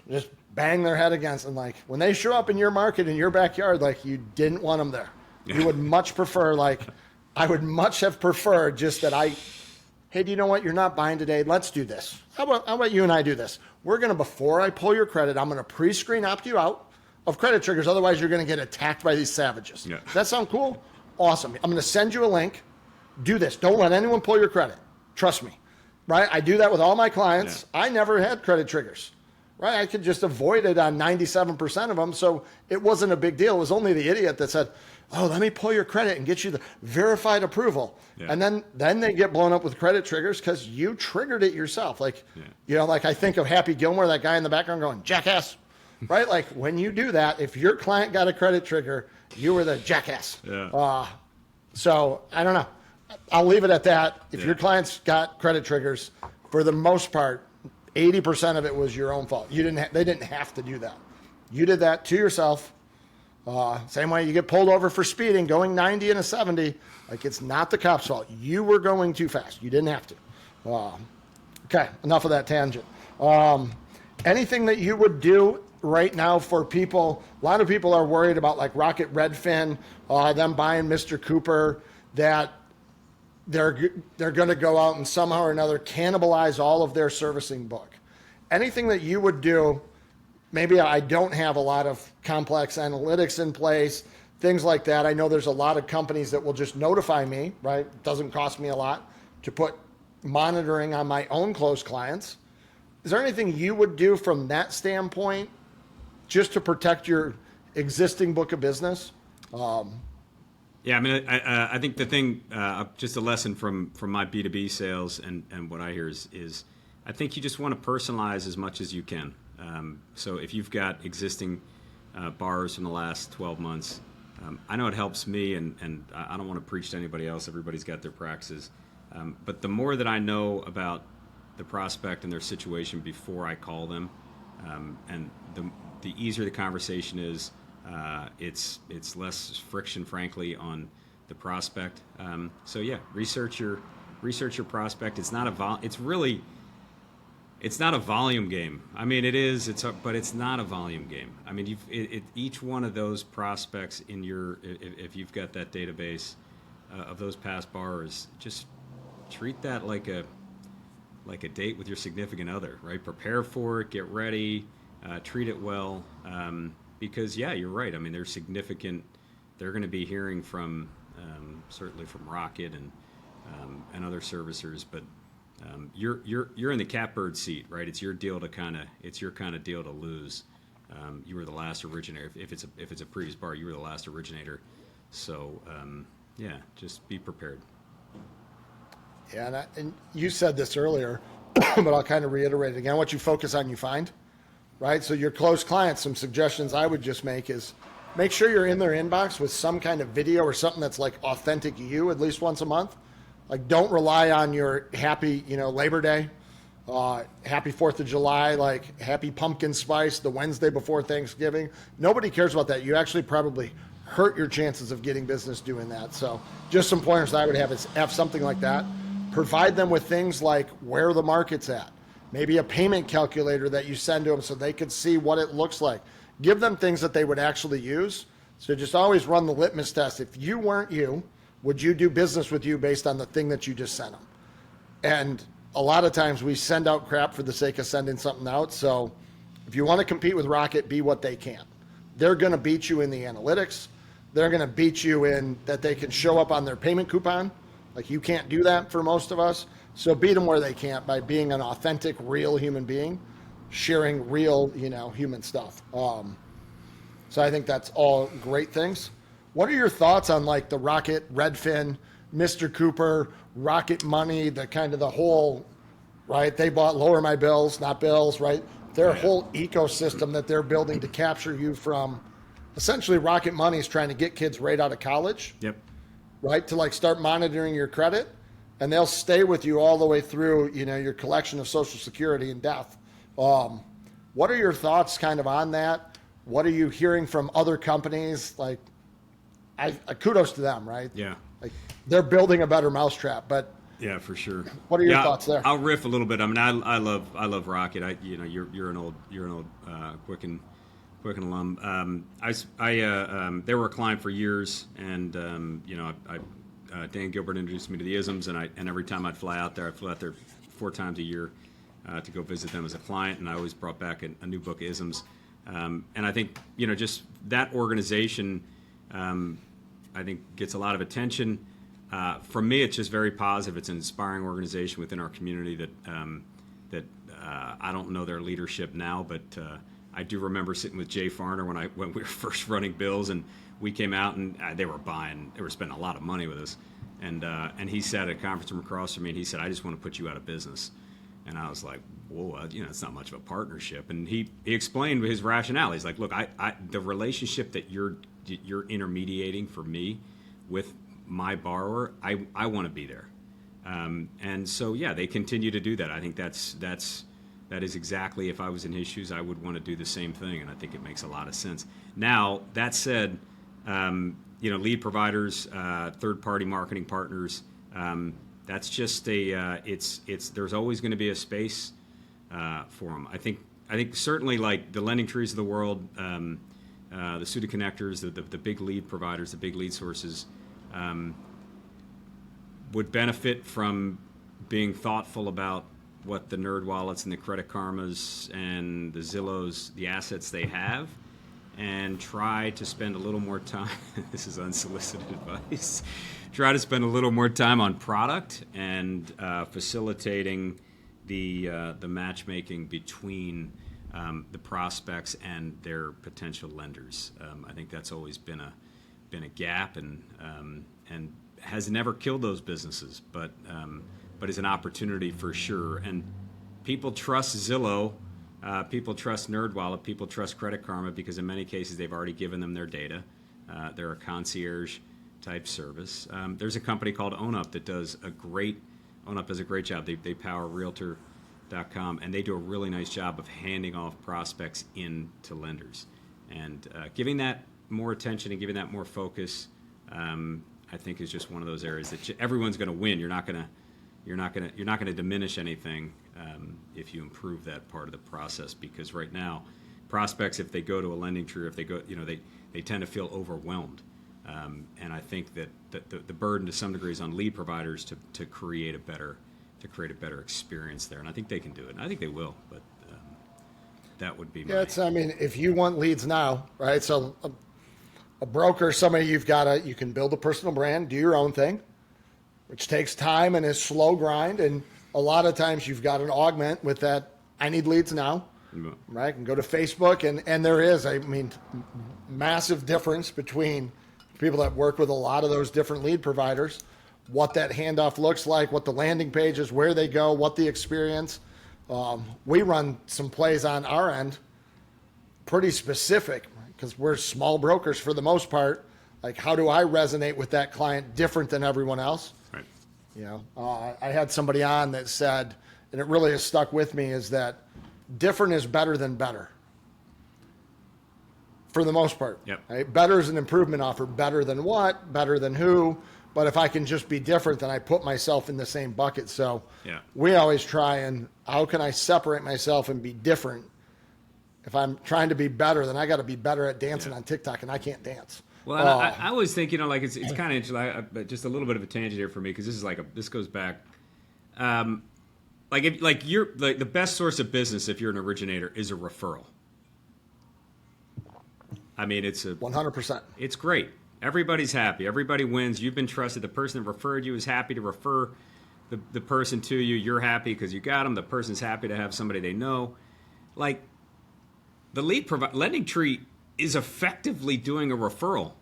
just bang their head against, and like when they show up in your market in your backyard, like you didn't want them there. You would much prefer, I would much have preferred just that hey, do you know what? You're not buying today. Let's do this. How about you and I do this? We're going to, before I pull your credit, I'm going to pre-screen opt you out of credit triggers. Otherwise you're going to get attacked by these savages. Yeah. Does that sound cool? Awesome. I'm going to send you a link. Do this. Don't let anyone pull your credit. Trust me. Right? I do that with all my clients. Yeah. I never had credit triggers. Right? I could just avoid it on 97% of them. So it wasn't a big deal. It was only the idiot that said, oh, let me pull your credit and get you the verified approval. Yeah. And then they get blown up with credit triggers because you triggered it yourself. Like I think of Happy Gilmore, that guy in the background going, jackass. Right? Like when you do that, if your client got a credit trigger, you were the jackass. Yeah. So I don't know. I'll leave it at that. If your clients got credit triggers, for the most part, 80% of it was your own fault. They didn't have to do that. You did that to yourself. Same way you get pulled over for speeding, going 90 and a 70. Like it's not the cop's fault. You were going too fast. You didn't have to. Okay, enough of that tangent. Anything that you would do right now for people? A lot of people are worried about like Rocket Redfin, them buying Mr. Cooper, that they're going to go out and somehow or another cannibalize all of their servicing book. Anything that you would do, maybe I don't have a lot of complex analytics in place, things like that. I know there's a lot of companies that will just notify me, right? It doesn't cost me a lot to put monitoring on my own close clients. Is there anything you would do from that standpoint just to protect your existing book of business? Yeah, I mean, I think the thing, just a lesson from my B2B sales and what I hear is I think you just want to personalize as much as you can. So if you've got existing bars from the last 12 months, I know it helps me, and I don't want to preach to anybody else. Everybody's got their practices. But the more that I know about the prospect and their situation before I call them, and the easier the conversation is, it's less friction, frankly, on the prospect. So yeah, research your prospect. It's not a volume game. I mean, it is. But it's not a volume game. I mean, each one of those prospects in if you've got that database of those past borrowers, just treat that like a date with your significant other, right? Prepare for it, get ready, treat it well. Because you're right. I mean, they're significant. They're going to be hearing from certainly from Rocket and other servicers, but you're in the catbird seat, right? It's your deal it's your kind of deal to lose. You were the last originator. If it's a previous bar, you were the last originator. So just be prepared. Yeah, and you said this earlier, but I'll kind of reiterate it again. What you focus on, you find. Right? So your close clients, some suggestions I would just make is make sure you're in their inbox with some kind of video or something that's like authentic you at least once a month. Like don't rely on your happy, Labor Day, happy 4th of July, like happy pumpkin spice, the Wednesday before Thanksgiving. Nobody cares about that. You actually probably hurt your chances of getting business doing that. So just some pointers that I would have is have something like that. Provide them with things like where the market's at, maybe a payment calculator that you send to them so they could see what it looks like. Give them things that they would actually use. So just always run the litmus test. If you weren't you, would you do business with you based on the thing that you just sent them? And a lot of times we send out crap for the sake of sending something out. So if you want to compete with Rocket, be what they can. They're going to beat you in the analytics. They're going to beat you in that they can show up on their payment coupon. Like you can't do that for most of us. So beat them where they can't by being an authentic, real human being, sharing real, human stuff. So I think that's all great things. What are your thoughts on like the Rocket, Redfin, Mr. Cooper, Rocket Money, the whole, right? They bought Lower My Bills, Not Bills, right? Their whole ecosystem that they're building to capture you from, essentially Rocket Money is trying to get kids right out of college. Yep. Right? To like start monitoring your credit, and they'll stay with you all the way through, your collection of Social Security and death. What are your thoughts kind of on that? What are you hearing from other companies? Like, kudos to them, right? Yeah. Like they're building a better mousetrap, but yeah, for sure. What are your thoughts there? I'll riff a little bit. I mean, I love Rocket. You're an old Quicken alum. They were a client for years, and Dan Gilbert introduced me to the ISMs, and every time I'd fly out there, I'd fly out there 4 times a year to go visit them as a client, and I always brought back a new book of ISMs. And I think just that organization, I think gets a lot of attention. For me, it's just very positive. It's an inspiring organization within our community that I don't know their leadership now, but I do remember sitting with Jay Farner when we were first running bills, and we came out and they were spending a lot of money with us, and he said at a conference room across from me, and he said, "I just want to put you out of business." And I was like, "Whoa, it's not much of a partnership." And he explained his rationale. He's like, "Look, the relationship that you're intermediating for me with my borrower, I want to be there." And so, yeah, they continue to do that. I think that is exactly, if I was in his shoes, I would want to do the same thing, and I think it makes a lot of sense. Now, that said, lead providers, third-party marketing partners, that's just there's always going to be a space for them. I think certainly like the lending trees of the world, the Suda connectors, the big lead providers, the big lead sources, would benefit from being thoughtful about what the NerdWallets and the Credit Karmas and the Zillows, the assets they have, and try to spend a little more time, this is unsolicited advice, try to spend a little more time on product and facilitating the matchmaking between the prospects and their potential lenders. I think that's always been a gap and has never killed those businesses, but is an opportunity for sure. And people trust Zillow, people trust NerdWallet, people trust Credit Karma because in many cases they've already given them their data. They're a concierge type service. There's a company called OwnUp that does a great job. They power Realtor.com, and they do a really nice job of handing off prospects into lenders and giving that more attention and giving that more focus. I think is just one of those areas that everyone's going to win. You're not going to diminish anything if you improve that part of the process, because right now prospects, if they go to a lending tree, or if they go, they tend to feel overwhelmed, and I think that the burden to some degree is on lead providers to create a better experience there, and I think they can do it, and I think they will, but that would be if you want leads now, right? So a broker, somebody you can build a personal brand, do your own thing, which takes time and is slow grind. And a lot of times you've got an augment with that. I need leads now, right? And go to Facebook. And there is, massive difference between people that work with a lot of those different lead providers, what that handoff looks like, what the landing page is, where they go, what the experience. We run some plays on our end, pretty specific, because we're small brokers for the most part. Like, how do I resonate with that client different than everyone else? Right. I had somebody on that said, and it really has stuck with me, is that different is better than better. For the most part. Yep. Right? Better is an improvement offer. Better than what? Better than who? But if I can just be different, then I put myself in the same bucket. So Yeah. we always try and how can I separate myself and be different? If I'm trying to be better, then I got to be better at dancing on TikTok, and I can't dance. Well, I always think, like it's kind of interesting. Just a little bit of a tangent here for me because this is this goes back. The best source of business if you're an originator is a referral. I mean, it's 100%. It's great. Everybody's happy. Everybody wins. You've been trusted. The person that referred you is happy to refer the person to you. You're happy because you got them. The person's happy to have somebody they know. Like the lending tree is effectively doing a referral,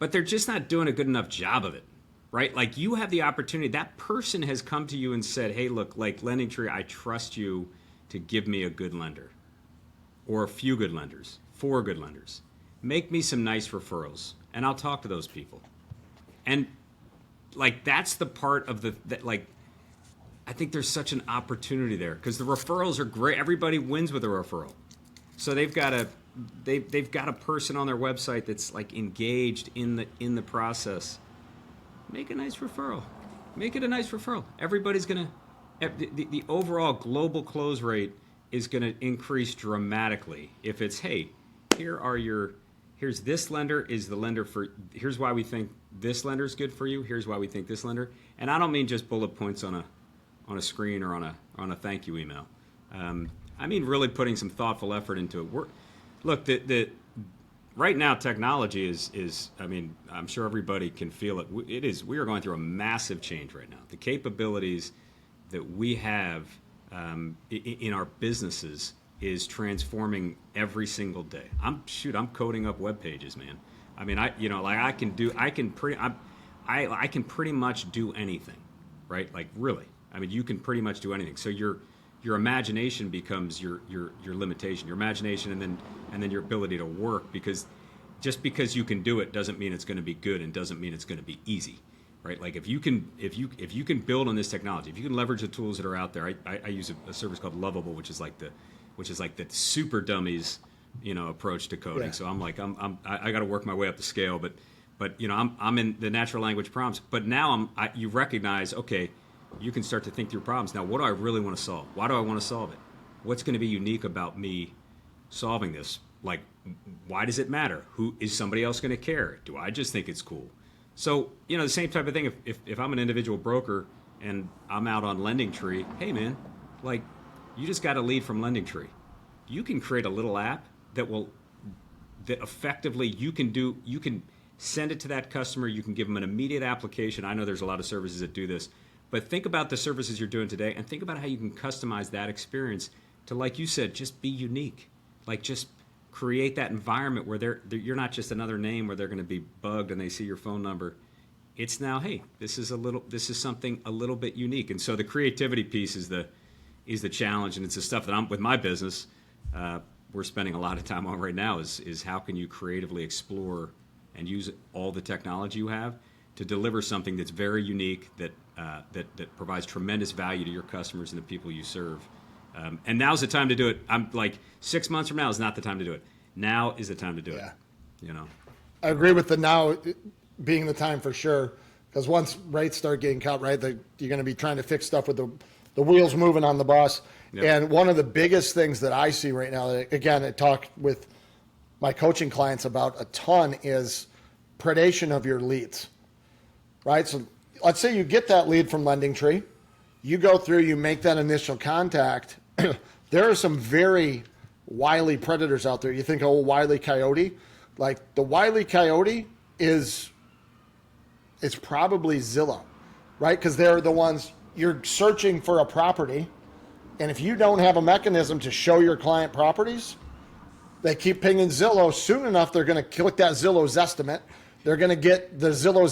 but they're just not doing a good enough job of it, right? Like you have the opportunity. That person has come to you and said, hey, look, like Lending Tree, I trust you to give me a good lender or a few good lenders, 4 good lenders. Make me some nice referrals, and I'll talk to those people. And like that's the part of I think there's such an opportunity there because the referrals are great. Everybody wins with a referral. So they've got a person on their website that's like engaged in the process. Make a nice referral. Make it a nice referral. Everybody's gonna the overall global close rate is gonna increase dramatically if it's here's this lender is the lender for here's why we think this lender is good for you. Here's why we think this lender. And I don't mean just bullet points on a screen or on a thank you email. I mean really putting some thoughtful effort into it. Look, right now technology is I mean I'm sure everybody can feel it. We are going through a massive change right now. The capabilities that we have in our businesses is transforming every single day. I'm coding up web pages, man. I mean, I can pretty much do anything, right? Like really. I mean, you can pretty much do anything. So your imagination becomes your limitation. Your imagination and then your ability to work because just because you can do it doesn't mean it's going to be good and doesn't mean it's going to be easy, right? Like if you can build on this technology, if you can leverage the tools that are out there. I use a service called Lovable, which is like the super dummies, approach to coding. Yeah. So I got to work my way up the scale, but I'm in the natural language prompts. But now you recognize, okay, you can start to think through problems. Now, what do I really want to solve? Why do I want to solve it? What's going to be unique about me solving this? Like, why does it matter? Who is somebody else going to care? Do I just think it's cool? So the same type of thing. If I'm an individual broker and I'm out on Lending Tree, hey man, like. You just got a lead from Lending Tree. You can create a little app that effectively you can send it to that customer. You can give them an immediate application. I know there's a lot of services that do this, but think about the services you're doing today and think about how you can customize that experience to, like you said, just be unique. Like just create that environment where you're not just another name where they're going to be bugged and they see your phone number. It's now, hey, this is something a little bit unique. And so the creativity piece is the challenge, and it's the stuff that I'm with my business. We're spending a lot of time on right now. Is how can you creatively explore and use all the technology you have to deliver something that's very unique that provides tremendous value to your customers and the people you serve. And now's the time to do it. I'm like 6 months from now is not the time to do it. Now is the time to do it. I agree with the now being the time for sure, because once rates start getting cut, right, you're going to be trying to fix stuff with the wheels moving on the bus. Yep. And one of the biggest things that I see right now, again, I talk with my coaching clients about a ton, is predation of your leads, right? So let's say you get that lead from Lending Tree. You go through, you make that initial contact. There are some very wily predators out there. You think, oh, Wile E. Coyote. Like the Wile E. Coyote it's probably Zillow, right? Because they're the ones... You're searching for a property, and if you don't have a mechanism to show your client properties, they keep pinging Zillow. Soon enough, they're going to click that Zillow's estimate. They're going to get the Zillow,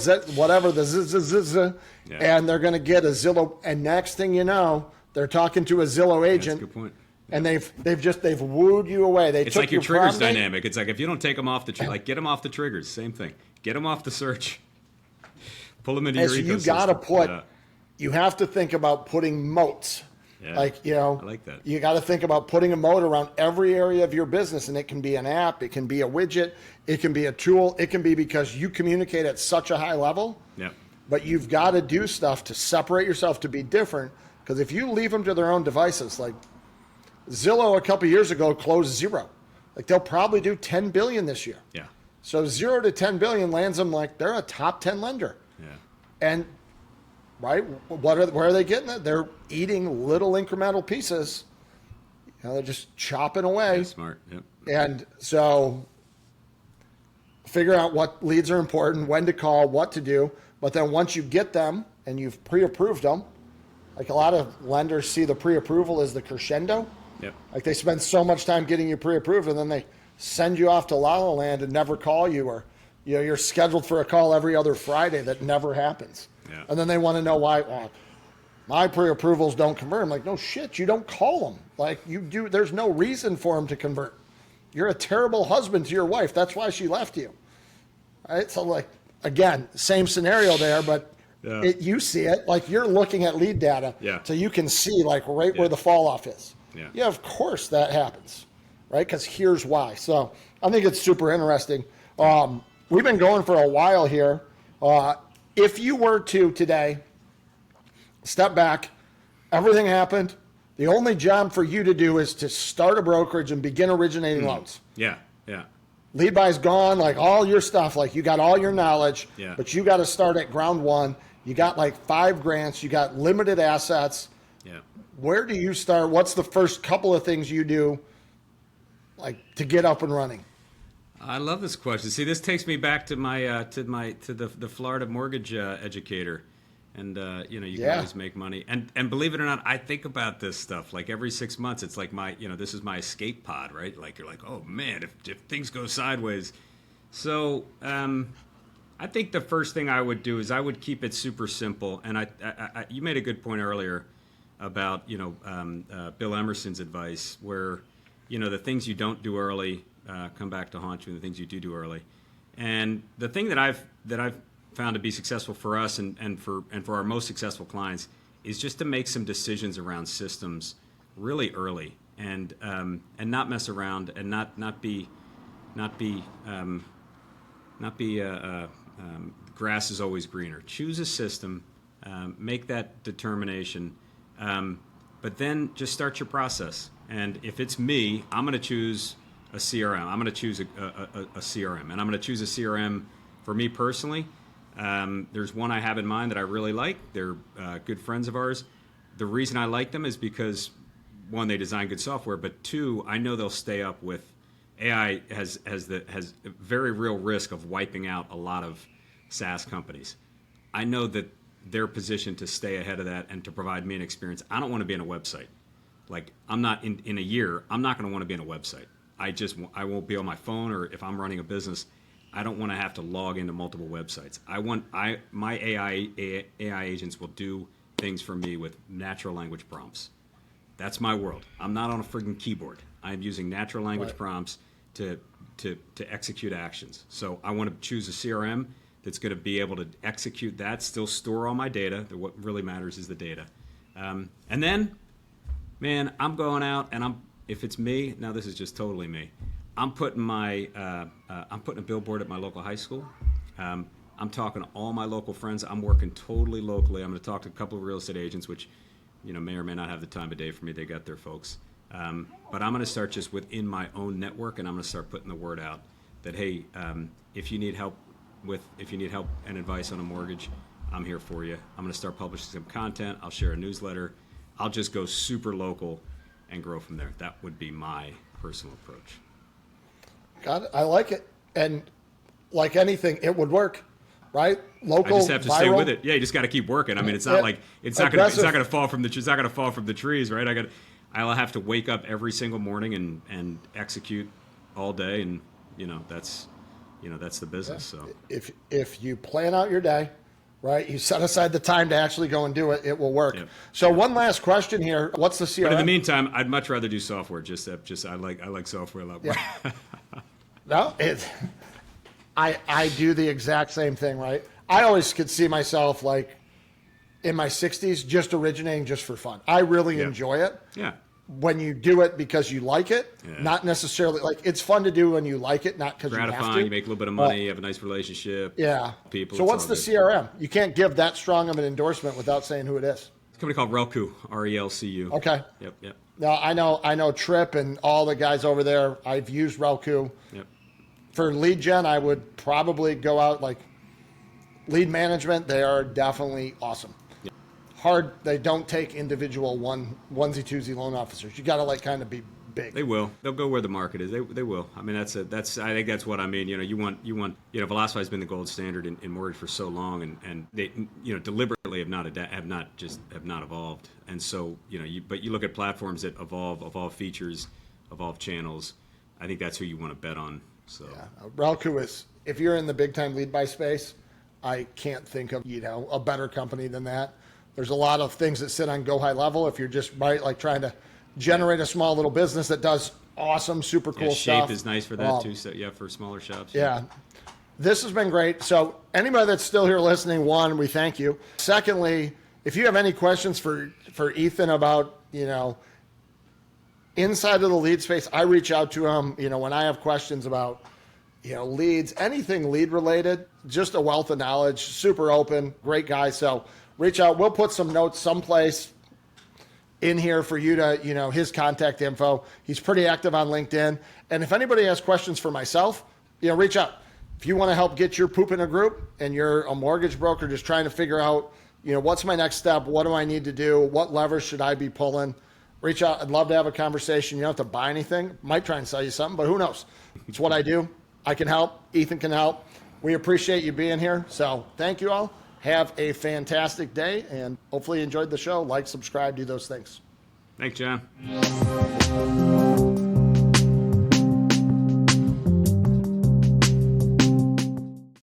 and they're going to get a Zillow. And next thing you know, they're talking to a Zillow agent. That's a good point. Yeah. And they've wooed you away. It's like your triggers dynamic. It's like if you don't take them off get them off the triggers. Same thing. Get them off the search. Pull them into your ecosystem. You got to put. You have to think about putting moats Yeah. Like, I like that. you got to think about putting a moat around every area of your business, and it can be an app, it can be a widget, it can be a tool, it can be because you communicate at such a high level. Yep. But you've got to do stuff to separate yourself to be different. Because if you leave them to their own devices, like Zillow a couple years ago closed zero. Like they'll probably do 10 billion this year. Yeah. So 0 to 10 billion lands them like they're a top 10 lender. Yeah. And right, where are they getting it? They're eating little incremental pieces. They're just chopping away. Yeah, smart. Yep. And so figure out what leads are important, when to call, what to do. But then once you get them and you've pre-approved them, like a lot of lenders see the pre-approval as the crescendo. Yep. Like they spend so much time getting you pre-approved, and then they send you off to La La Land and never call you, or you're scheduled for a call every other Friday that never happens. Yeah. And then they want to know why. My pre-approvals don't convert. I'm like, no shit, you don't call them. Like you do. There's no reason for them to convert. You're a terrible husband to your wife. That's why she left you. Right? So like, again, same scenario there, but you see it. Like you're looking at lead data, so you can see like right where the fall off is. Yeah, of course that happens, right? Because here's why. So I think it's super interesting. We've been going for a while here. If you were to today step back, everything happened. The only job for you to do is to start a brokerage and begin originating loans. Yeah. Yeah. Lead buy's gone, like all your stuff, like you got all your knowledge, but you got to start at ground one. You got like 5 grants, you got limited assets. Yeah. Where do you start? What's the first couple of things you do like to get up and running? I love this question. See, this takes me back to my to the Florida mortgage educator, and you can always make money. And believe it or not, I think about this stuff like every 6 months. It's like this is my escape pod, right? Like you're like, oh man, if things go sideways. So I think the first thing I would do is I would keep it super simple. And I you made a good point earlier about Bill Emerson's advice, where the things you don't do early come back to haunt you, and the things you do early. And the thing that I've found to be successful for us and for our most successful clients is just to make some decisions around systems really early, and not mess around, and not be grass is always greener. Choose a system, make that determination, but then just start your process. And if it's me, I'm going to choose a CRM. I'm going to choose a CRM, and I'm going to choose a CRM for me personally. There's one I have in mind that I really like. They're good friends of ours. The reason I like them is because, one, they design good software, but two, I know they'll stay up with AI. Has a very real risk of wiping out a lot of SaaS companies. I know that they're positioned to stay ahead of that and to provide me an experience. I don't want to be in a website. Like I'm not in a year, I'm not going to want to be in a website. I won't be on my phone, or if I'm running a business, I don't want to have to log into multiple websites. My AI agents will do things for me with natural language prompts. That's my world. I'm not on a friggin' keyboard. I'm using natural language prompts to execute actions. So I want to choose a CRM that's going to be able to execute that, still store all my data. What really matters is the data. And then, man, I'm going out and if it's me, now this is just totally me. I'm putting a billboard at my local high school. I'm talking to all my local friends. I'm working totally locally. I'm going to talk to a couple of real estate agents, which may or may not have the time of day for me. They got their folks. But I'm going to start just within my own network, and I'm going to start putting the word out that, hey, if you need help and advice on a mortgage, I'm here for you. I'm going to start publishing some content. I'll share a newsletter. I'll just go super local and grow from there. That would be my personal approach. Got it. I like it. And like anything, it would work, right? Local, I just have to stay with it. Yeah, you just got to keep working. I mean, it's not like it's not going to fall from the trees, right? I'll have to wake up every single morning and execute all day, and that's the business. Yeah. So if you plan out your day, right, you set aside the time to actually go and do it, it will work. Yeah. So one last question here: what's the CRM? But in the meantime, I'd much rather do software. I like software a lot more. Yeah. No, I do the exact same thing, right? I always could see myself like in my 60s, just originating just for fun. I really enjoy it. Yeah. When you do it because you like it, not necessarily like it's fun to do when you like it, not because you have Gratifying, to. you make a little bit of money, you have a nice relationship. Yeah. People. So what's the CRM? You can't give that strong of an endorsement without saying who it is. It's a company called Relcu, RELCU. Okay. Yep. Now I know Trip and all the guys over there. I've used Relcu. Yep. For lead gen, I would probably go out like lead management. They are definitely awesome. Yep. Hard. They don't take individual onesie twosie loan officers. You got to like kind of be big. They will. They'll go where the market is. They will. I mean, I think that's what I mean. You want. Velocify has been the gold standard in mortgage for so long, and they deliberately have not evolved. And so but you look at platforms that evolve features, evolve channels. I think that's who you want to bet on. So Relcu is, if you're in the big time lead by space, I can't think of a better company than that. There's a lot of things that sit on go high level. If you're just like trying to generate a small little business that does awesome, super cool stuff. Shape is nice for that too. So for smaller shops. Yeah. This has been great. So anybody that's still here listening, one, we thank you. Secondly, if you have any questions for Ethan about, inside of the lead space, I reach out to him, when I have questions about, leads, anything lead related, just a wealth of knowledge, super open, great guy. So reach out. We'll put some notes someplace in here for you to, his contact info. He's pretty active on LinkedIn. And if anybody has questions for myself, reach out. If you want to help get your poop in a group and you're a mortgage broker just trying to figure out, what's my next step? What do I need to do? What levers should I be pulling? Reach out. I'd love to have a conversation. You don't have to buy anything. Might try and sell you something, but who knows? It's what I do. I can help. Ethan can help. We appreciate you being here. So thank you all. Have a fantastic day, and hopefully you enjoyed the show. Like, subscribe, do those things. Thanks, John.